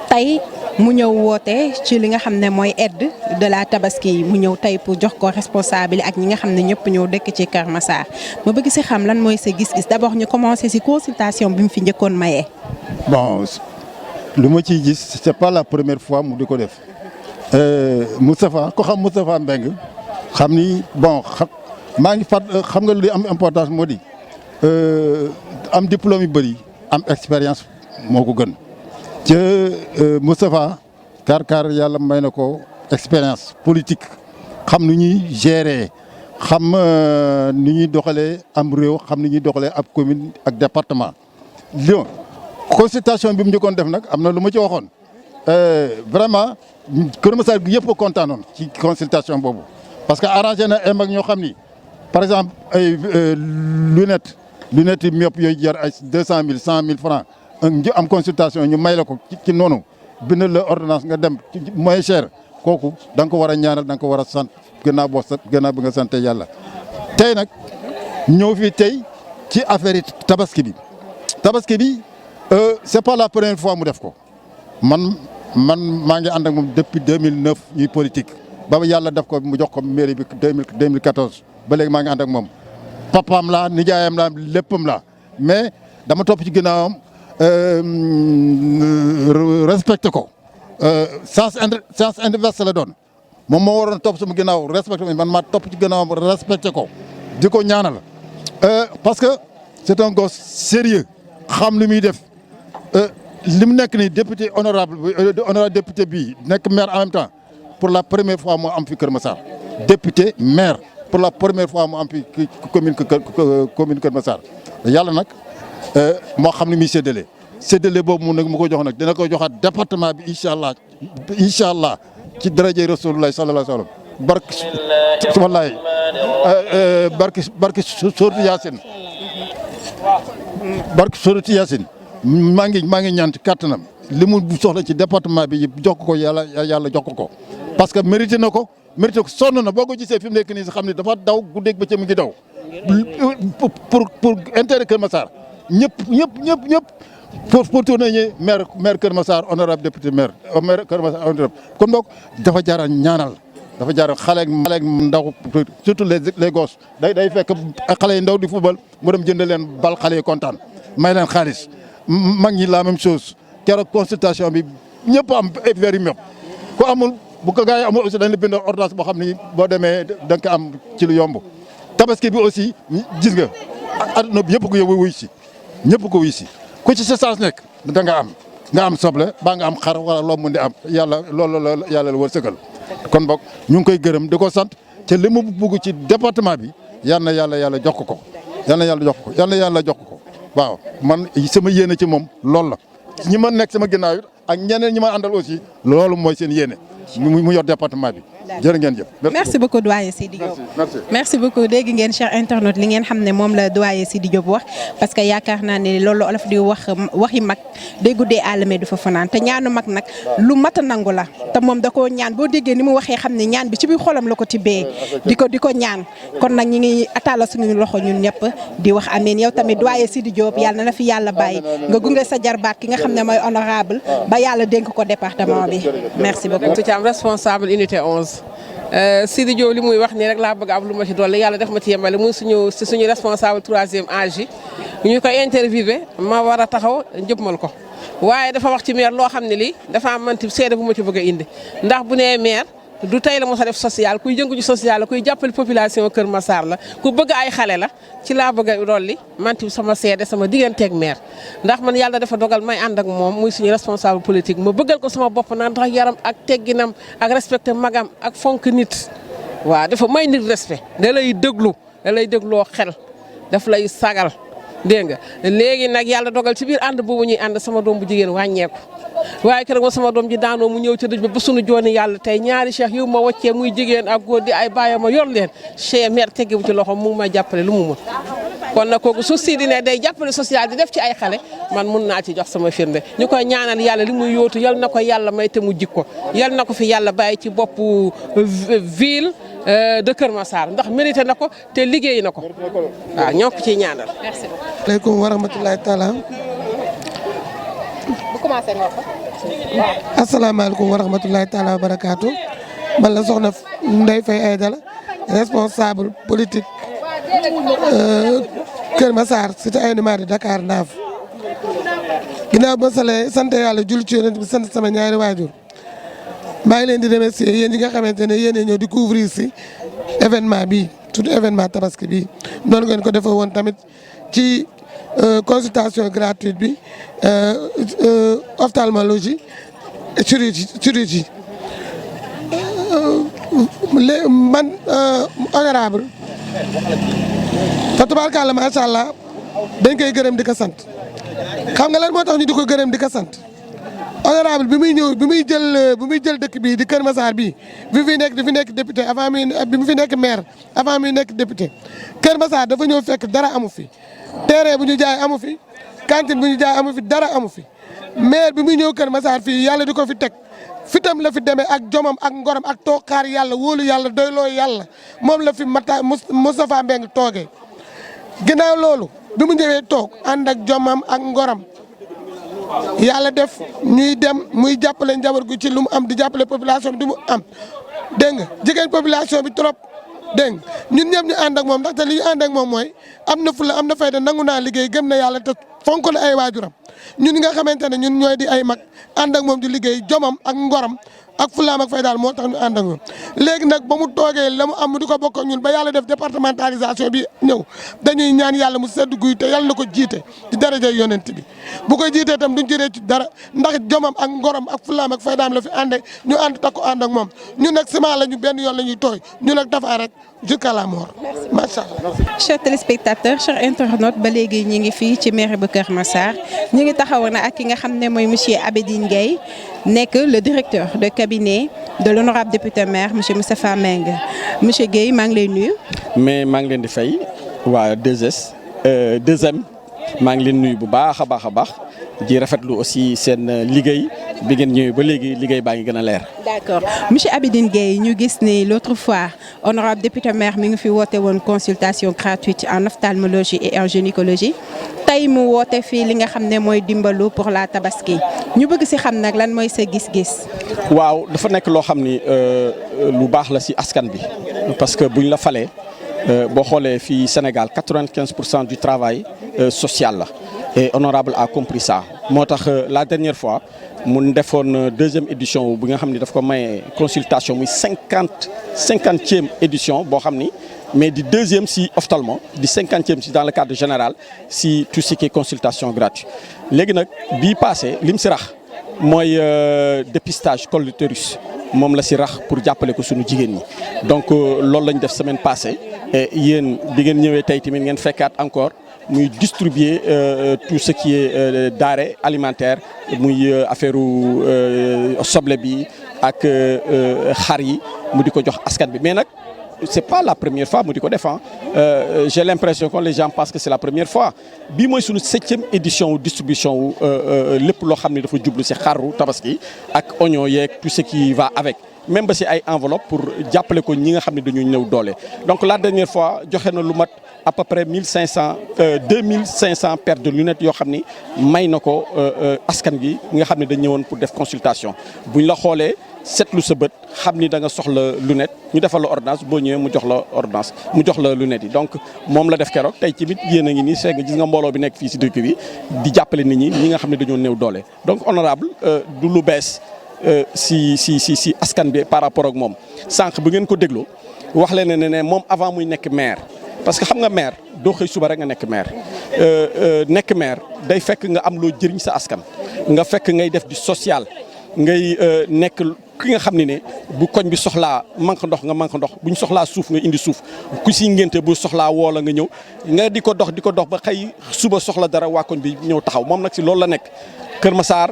tey mu ñëw woote ci li nga xam ne mooy aide de la tabaski mu ñëw tey pour jox ko responsable ak ñi nga xam ne ñëpp ñëw dëkk ci Kër Massar ma bëgg si xam lan mooy sa gis-gis d'abord ñu commencé si consultation bi mu fi njëkkoon maye. bon lu ma ciy gis c'est pas la première fois mu di ko def Moustapha ko xam Moustapha Mbengue xam ni bon maa ngi fat xam nga li am importance moo di am diplôme yu bëri am expérience moo ko gën ca Moustapha Kar yàlla may na ko expérience politique xam nu ñuy gérer xam ni ñuy doxalee am réew xam ni ñuy doxalee ab commune ak département. Lion consultation bi mu njëkkoon def nag am na lu ma ci waxoon vraiment Kër Massar gi yëpp a kontaanoon ci consultation boobu parce que arrangé na ay mag ñoo xam ni par exemple ay lunettes yi myope yooyu jar ay 200 000 100 000 francs ñu am consultation ñu may la ko ci noonu bindal la ordonnance nga dem ci moins cher kooku da nga ko war a ñaanal da nga ko war a sant gannaaw bi nga sante yàlla. tey nag ñëw fii tey ci affaire yi tabaski bi c'est pas la première fois mu def ko man maa ngi ànd ak moom depuis 2009 ñuy politique ba yàlla def ko mu jox ko mairie bi 2014 ba léegi maa ngi ànd ak moom papaam laa nijaayam laa léppam laa mais dama topp ci ginnaawam respecté ko sens inverse la doon moom moo waroon topp sama ginnaaw respecté man maa topp ci ginnaawam respecté ko di ko ñaanal parce que c'est un gosse sérieux xam li muy def li mu nekk nii député honorable député bii nekk maire en même temps pour la première fois moo am fi Kër Massar député maire pour la première fois mu am fi commune Kër Massar yàlla nag moo xam ni muy séddale boobu mu nag mu ko jox nag dina ko joxaat département bi incha allah ci daraje Rasulullah sallallahu alayhi wa sallam barke Sourate Yaasin barke Sourate Yaasin maa ngi ñaan ci kàttanam li mu soxla ci département bi jox ko yàlla jox ko parce que mérité ko sonn na boo ko gisee fi mu nekk nii si xam ne dafa daw guddeeg bëccëg mu ngi daw pour intérêt Kër Massar ñëpp pour tourner maire Kër Massar honorable député maire Kër Massar honorable kon donc dafa jaara ñaanal dafa jaara xale ndaw surtout les gosses day fekk xale yi ndaw di football mu dem jënd leen bal xale yi kontaan may leen xaalis mag ñi la même chose keroog consultation bi ñëpp am verre yu ku amul bu ko gars yi amul aussi dañ la bind ordonnance boo xam ni boo demee da nga ko am ci lu yomb tabaski bi aussi gis nga adduna bi yëpp ko wuy si ñëpp ko wuy si ku ci sa chance nekk da nga am soble baa nga am xar wala loo mun di am loolu la wërsëgal kon boog ñu ngi koy gërëm di ko sant te li mu bugg ci département bi yal na yàlla jox ko yal na yàlla jox ko waaw man sama yéene ci moom loolu la ñi ma nekk sama ginnaaw it ak ñeneen ñi ma àndal aussi loolu mooy seen yéene mu yor département bi jërë ngeen jëf. merci beaucoup doyen Sidi Diop. merci beaucoup dégg ngeen cher internaute li ngeen xam ne moom la doyen Sidi Diop wax parce que yaakaar naa ne loolu olof di waxi mag day guddee àllamee du fa fanaan te ñaanu mag nag lu mat a nangu la te moom da koo ñaan boo déggee ni mu waxee xam ne ñaan bi ci biir xolam la ko tibbee di ko ñaan kon nag ñi ngi atala suñu loxo ñun ñëpp di wax amiin yow tamit doyen Sidi Diop yàlla na la fi yàlla bàyyi nga gunge sa jarbaat ki nga xam ne mooy honorable ba yàlla dénk ko département bi merci beaucoup. responsable unité 11 Sidi Diop li muy wax nii rek laa bëgg am lu ma ci dolli yàlla def ma ci yemale muy suñu responsable 3e âge yi ñu koy interviewé ma war a taxaw njëbmal ko waaye dafa wax ci maire loo xam ne lii dafa am manti seede bu ma ci bëgg a indi ndax bu nee maire du tey la mos a def social kuy jëngu ci social la kuy jàppale population Kër Massar la ku bëgg ay xale la ci laa bëgg a dolli manti sama seede sama digganteeg maire ndax man yàlla dafa dogal may ànd ak moom muy suñu responsable politique ma bëggal ko sama bopp naan tax yaram ak tegginam ak respecté magam ak fonk nit waaw dafa may nit respect da lay dégloo xel daf lay sagal dégg nga léegi nag yàlla dogal ci biir ànd boobu ñuy ànd sama doom bu jigéen wàññeeku waaye keroog sama doom ji daanoo mu ñëw ci dëj ba sunu jooni yàlla tey ñaari cheikh yu ma wàccee muy jigéen ak góor di ay bàyyi ma yor leen cheikh maire tegge bu ci loxo mu ngi may jàppale lu mu mën kon nag kooku su si di ne day jàppale social di def ci ay xale man mun naa ci jox sama firnde ñu koy ñaanal yàlla li muy yóotu yal na ko yàlla may te mu jikko yal na ko fi yàlla bàyyi ci boppu ville de Kër Massar ndax mérité na ko te liggéey na ko waaw ñoo ko ciy ñaanal. merci beaucoup. aleykum wa rahmatulahi taala. bu commencé nga wax. asalaamaaleykum wa rahmatulahi taala wa barakaatu. man la soxna Ndeye Faye Aïdara responsable politique Kër Massar cité Aïnou Mady Dakar Naaf. ginnaaw ba sant yàlla julli ci yonent bi sant sama ñaari waajur maa ngi leen di remercier yéen ñi nga xamante ne yéen a ñëw di couvrir si événement bi surtout événement tabaski bi noonu ngeen ko defee woon tamit ci consultation gratuite bi ophtalmologie chirurgie man honorable fa tubaarkàlla macha allah dañ koy gërëm di ko sant xam nga lan moo tax ñu di ko gërëm di ko sant honorable bi muy ñëw bi muy jël dëkk bii di Kër Massar bii bi fi nekk député avant bi mu fi nekk maire avant muy nekk député Kër Massar dafa ñëw fekk dara amu fi terrain bu ñu jaay amu fi cantine bu ñu jaay amu fi dara amu fi maire bi muy ñëw Kër Massar fii yàlla di ko fi teg fitam la fi demee ak jomam ak ngorom ak toog xaar yàlla wóolu yàlla doyloo yàlla moom la fi Moustapha Mbengue toogee ginnaaw loolu bi mu ñëwee toog ànd ak jomam ak ngoram yàlla def ñuy dem muy jàppale njaboot gu ci lu mu am di jàppale population bi di mu am dégg nga jigéen population bi trop dégg nga ñun ñëpp ñu ànd ak moom ndaxte li ñu ànd ak moom mooy am na fulla am na fayda nangu naa liggéey gëm na yàlla te fonk na ay waajuram ñun nga xamante ne ñun ñooy di ay mag ànd ak moom di liggéey jomam ak ngoram ak fulaam ak fay daal moo tax ñu ànd ak ñoom léegi nag ba mu toogee la mu am mu di ko bokk ak ñun ba yàlla def départementalisation bi ñëw dañuy ñaan yàlla mu sedd guy te yàlla na ko jiite ci daraja yonent bi bu ko jiitee itam duñ ci réccu dara ndax jomam ak ngorom ak fulaam ak fay daam la fi àndee ñu ànd takku ànd ak moom ñun nag ciment la ñu benn yoon la ñuy tooy ñun nag dafa rek jusqu'à la mort macha allah. chers téléspectateurs chers internautes ba léegi ñi ngi fii ci mairie bu Kër Massar ñi ngi taxaw na ak ki nga xam ne mooy monsieur Abidine Gueye nekk le directeur de cabinet de l'honorable député maire monsieur Moustapha Mbengue monsieur Gueye maa ngi lay nuyu. mais maa ngi leen di fay waa 2S 2M maa ngi leen nuyu bu baax a baax di rafetlu aussi seen liggéey bi ngeen ñëwee ba léegi liggéey baa ngi gën a leer. d'accord monsieur Abidine Gueye ñu gis ni l'autre fois honorable député maire mi ngi fi woote woon consultation gratuite en ophtalmologie et en gynécologie tey mu woote fii li nga xam ne mooy dimbalu pour la tabaski ñu bëgg si xam nag lan mooy sa gis-gis. waaw dafa nekk loo xam ni lu baax la si askan bi parce que buñ la falee boo xoolee fii Sénégal 95% du travail social la et honorable a compris ça moo tax la dernière fois mu defoon deuxième édition bi nga xam ni daf ko maye consultation muy 50e édition boo xam ni mais di deuxième si ophtalmo di 50e si dans le cadre général si tout ce qui est consultation gratuite léegi nag bii passé lim si rax mooy dépistage col de l'utérus moom la si rax pour jàppale ko sunu jigéen ñi donc loolu lañ def semaine passée et yéen bi ngeen ñëwee tey tamit ngeen fekkaat encore muy distribuer tout ce qui est denrées alimentaires muy affaire soble bi ak xar yi mu di ko jox askan bi mais nag c'est pas la première fois mu di ko def j'ai l'impression que les gens pensent que c'est la première fois bii mooy sunu 7e édition distribution wu lépp loo xam ne dafa jublu si xaru tabaski ak oignon yeeg tout ce qui va avec même ba si ay enveloppe pour jàppale ko ñi nga xam ne dañuy ñëw doole donc la dernière fois joxe na lu mat à peu près 2500 paires de lunettes yoo xam ni may na ko askan gi nga xam ne dañ ñëwoon pour def consultation buñ la xoolee seetlu sa bët xam ni da nga soxla lunette ñu defal la ordonnance boo ñëwee mu jox la ordonnance mu jox la lunette yi donc moom la def keroog tey ci bit yéen a ngi nii seeg gis nga mbooloo bi nekk fii si dëkk bi di jàppale nit ñi nga xam ne dañoo néew doole donc honorable du lu bees si askan bi par rapport ak moom sànq bu ngeen ko dégloo wax leen ne moom avant muy nekk maire parce que xam nga maire doo xëy suba rek nga nekk maire nekk maire day fekk nga am loo jëriñ sa askan nga fekk ngay def di social ngay nekk ki nga xam ne bu koñ bi soxlaa manque ndox nga manque ndox bu ñu soxlaa suuf nga indi suuf ku si ngénte bu soxlaa woola nga ñëw nga di ko dox ba xëy suba soxla dara waa koñ bi ñëw taxaw moom nag si loolu la nekk Kër Massar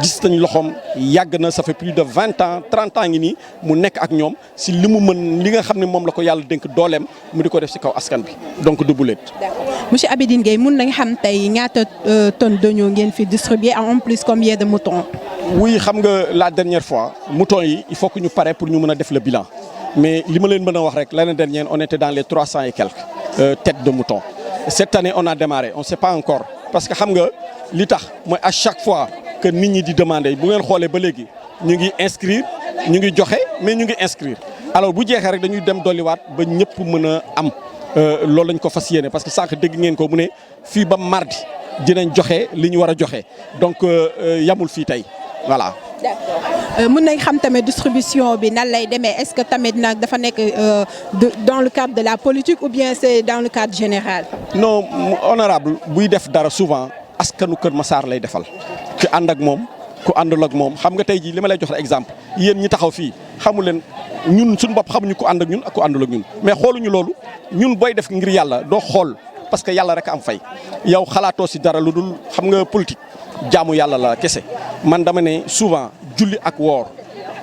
gis nañ loxoom yàgg na ça fait plus de 20 ans 30 ans ngi nii mu nekk ak ñoom si li mu mën li nga xam ne moom la ko yàlla dénk dooleem mu di ko def si kaw askan bi donc du bulet. monsieur Abidine Gueye mun nañ xam tey ñaata tonnes d'oignons ngeen fi distribué en plus combien de moutons. oui xam nga la dernière fois moutons yi il faut que ñu pare pour ñu mën a def le bilan mais li ma leen mën a wax rek l'année dernière on était dans les 300 et quelques têtes de moutons cette année on a démarré on sait pas encore parce que xam nga li tax mooy à chaque fois que nit ñi di demander bu ngeen xoolee ba léegi ñu ngi inscrire ñu ngi joxe mais ñu ngi inscrire alors bu jeexee rek dañuy dem dolliwaat ba ñëpp mën a am loolu lañ ko fas yéene parce que sànq dégg ngeen ko mu ne fii ba mardi dinañ joxe li ñu war a joxe donc yamul fii tey voilà. mën nañ xam tamit distribution bi nan lay demee est-ce que tamit nag dafa nekk dans le cadre de la politique ou bien c'est dans le cadre général. non honorable buy def dara souvent askanu Kër Massar lay defal ku ànd ak moom ku àndul ak moom xam nga tey jii li ma lay jox exemple yéen ñi taxaw fii xamu leen ñun suñu bopp xamuñu ku ànd ak ñun ak ku àndul ak ñun mais xooluñu loolu ñun booy def ngir yàlla doo xool parce que yàlla rek am fay yow xalaatoo si dara lu dul xam nga politique jaamu yàlla la kese man dama ne souvent julli ak woor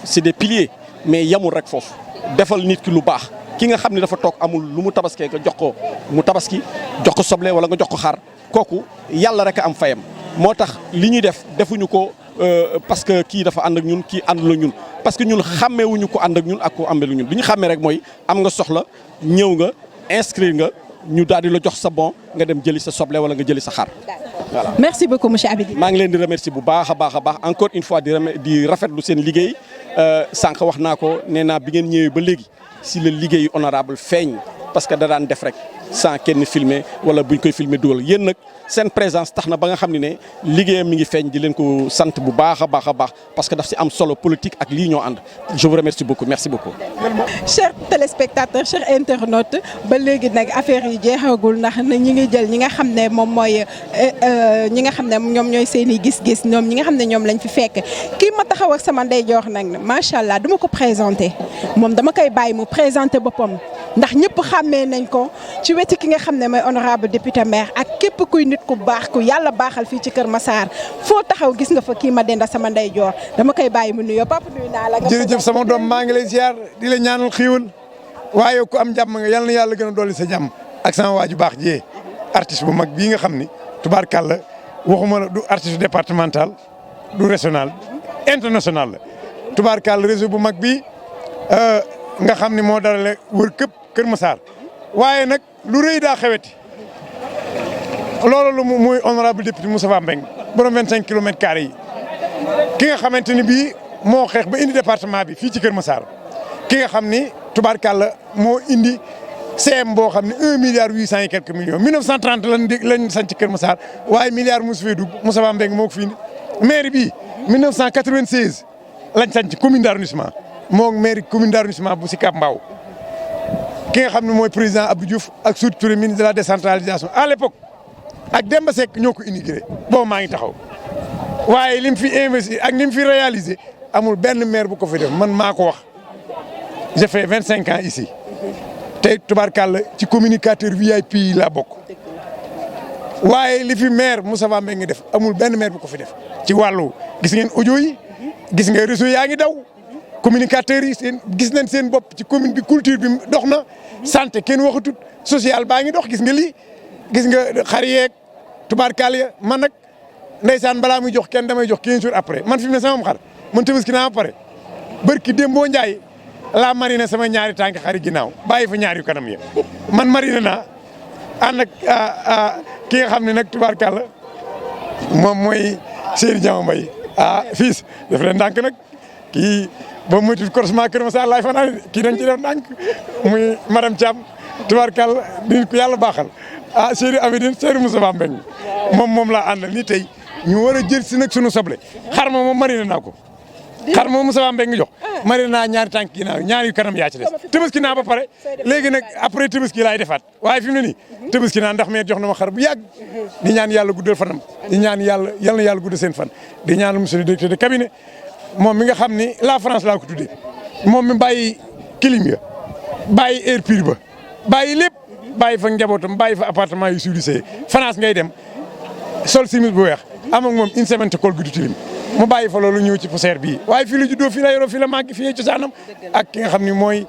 c'est des piliers mais yamul rek foofu defal nit ki lu baax ki nga xam ne dafa toog amul lu mu tabaskee nga jox ko mu tabaski jox ko soble wala nga jox ko xar kooku yàlla rek a am fayam moo tax li ñuy def defuñu ko parce que kii dafa ànd ak ñun kii àndul ak ñun parce que ñun xàmmeewuñu ko ànd ak ñun ak ko àndul ñun li ñu xàmmee rek mooy am nga soxla ñëw nga inscrire nga ñu daal di la jox sa bon nga dem jëli sa soble wala nga jëli sa xar voilà. merci beaucoup monsieur Abidi. maa ngi leen di remercier bu baax a baax encore une fois di rafetlu seen liggéey sànq wax naa ko nee naa bi ngeen ñëwee ba léegi si la liggéeyu honorable feeñ parce que da daan def rek sans kenn filmer wala buñ koy filmer dugal yéen nag seen présence tax na ba nga xam ne liggéeyam mi ngi feeñ di leen ko sant bu baax a baax parce que daf si am solo politique ak lii ñoo ànd je vous remercie beaucoup merci beaucoup. chers téléspectateurs chers internautes ba léegi nag affaire yi jeexagul ndax ñi ngi jël ñi nga xam ne moom mooy ñi nga xam ne ñoom ñooy seen i gis-gis ñoom ñi nga xam ne ñoom lañ fi fekk kii ma taxaw ak sama ndeyjoor nag macha allah duma ko présenté moom dama koy bàyyi mu présenté boppam ndax ñëpp xàmmee nañ ko ci wetu ki nga xam ne mooy honorable député maire ak képp kuy nit ku baax ku yàlla baaxal fii ci Kër Massar foo taxaw gis nga fa kii ma denda sama ndeyjoor dama koy bàyyi mu nuyoo papa nuyu naa la. jërëjëf sama doom maa ngi lay ziar di la ñaanal xiiwal waaye ku am jàmm nga yal na yàlla gën a dolli sa jàmm ak sama waaju baax jiyee artiste bu mag bii nga xam ni tubaarkàlla waxuma la du artiste départemental du régional international la tubaarkàlla réseau bu mag bii nga xam ni moo darale wër këpp Kër Massar waaye nag lu rëy daa xeweti loolu lu muy honorable député Moustapha Mbengue borom 25 kilomètres carrés yi ki nga xamante ni bii moo xeex ba indi département bi fii ci Kër Massar ki nga xam ni tubaarkàlla moo indi CM boo xam ne 1 milliard 800 et quelques millions 1930 lañ sanc Kër Massar waaye milliard mosu fee dugg Moustapha Mbengue moo ko fi indi maire bi 1996 lañ sanc commune d'arrondissement moo maire commune d'arrondissement bu Sicap Mbao ki nga xam ne mooy président Abdou Diouf ak Souty Touré ministre de la décentralisation à l'époque ak Demba Seck ñoo ko inauguré boobu maa ngi taxaw waaye lim fi investi ak lim fi réalisé amul benn maire bu ko fi def man maa ko wax j'ai fait 25 ans ici tey tubaarkàlla ci communicateur VIP yi laa bokk waaye li fi maire Moustapha Mbengue ngi def amul benn maire bu ko fi def ci wàllu gis ngeen audio yi gis nga réseau yaa ngi daw communicateurs yi seen gis nañ seen bopp ci commune bi culture bi dox na santé kenn waxatut social baa ngi dox gis nga lii gis nga xar yeeg tubaarkaal ya man nag ndeysaan balaa muy jox kenn damay jox 15 jours après man fi mu ne sama xar man tabaski naa ba pare barki Dembo Ndiaye laa mariner sama ñaari tànk xari ginnaaw bàyyi fa ñaari yu kanam ya man mariner naa ànd ak ki nga xam ne nag tubaarkaal la moom mooy Seydou Diama Mbaye fils daf leen ndànk nag kii ba muy tudd croisement Kër Massar laay fanaan kii dañ ci def ndànk muy madame Thiam tubaarkàlla di ko yàlla baaxal Seydou Amidine Seydou Moustapha Mbengue moom laa àndal ni tey ñu war a jël si nag sunu soble xar ma moom mariner naa ko xar moom Moustapha Mbengue jox mariner naa ñaari tànk ginnaaw ñaari kanam yaa ci des tabaski naa ba pare léegi nag après tabaski laay defaat waaye fi mu ne nii tabaski naa ndax mee jox na ma xar bu yàgg di ñaan yàlla guddal fanam di ñaan yàlla yal na yàlla guddal seen fan di ñaan monsieur le directeur de cabinet moom mi nga xam ni la France laa ko tuddee moom mi bàyyi clim ya bàyyi air pur ba bàyyi lépp bàyyi fa njabootam bàyyi fa appartement yu sudisee France ngay dem sol simis bu weex am ak moom une semaine te kol gi du tilim mu bàyyi fa loolu ñëw ci poussière bii waaye fii la juddoo fii la yoroo fii la màgg fii cosaanam ak ki nga xam ni mooy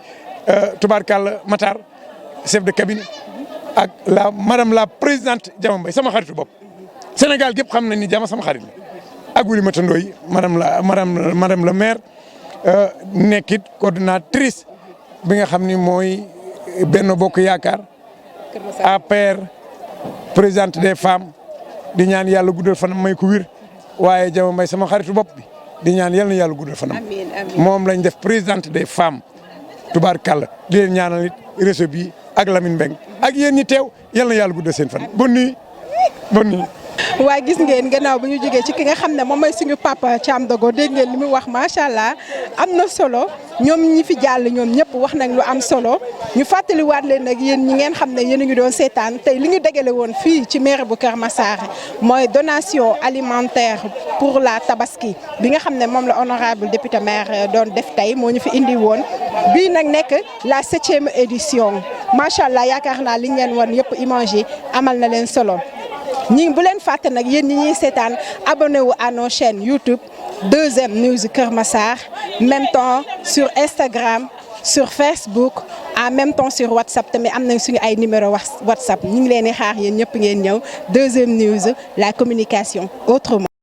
tubaarkàlla Matar chef de cabinet ak madame la présidente Diama Mbaye sama xaritu bopp Sénégal gépp xam nañ ni Diama sama xarit la ak Wuli Matandooy madame la maire nekkit coordinatrice bi nga xam ni mooy Benno Bokk Yaakaar APR présidente des femmes di ñaan yàlla guddal fanam may ko wir waaye Diama Mbaye sama xaritu bopp bi di ñaan yal na yàlla guddal fanam moom lañ def présidente des femmes tubaarkàlla di leen ñaanal nit réseau bi ak Lamine Mbengue ak yéen ñi teew yal na yàlla guddal seen fan bonne nuit. waa gis ngeen gannaaw bu ñu jógee ci ki nga xam ne moom mooy suñu papa Thiam Dogo dégg ngeen li mu wax macha allah am na solo ñoom ñi fi jàll ñoom ñëpp wax nañ lu am solo ñu fàttaliwaat leen nag yéen ñi ngeen xam ne yéen a ngi doon seetaan tey li ñu dajale woon fii ci mairie bu Kër Massar mooy donation alimentaire pour la tabaski bi nga xam ne moom la honorable député maire doon def tey moo ñu fi indi woon bii nag nekk la 7e édition macha allah yaakaar naa li ñu leen wan yëpp image yi amal na leen solo. ñi bu leen fàtte nag yéen ñi ñuy seetaan abonné wu à nos chaînes YouTube 2M News Kër Massar même temps sur Instagram sur Facebook en même temps sur WhatsApp tamit am nañ suñu ay numéro WhatsApp ñu ngi leen di xaar yéen ñëpp ngeen ñëw 2M News la communication autrement.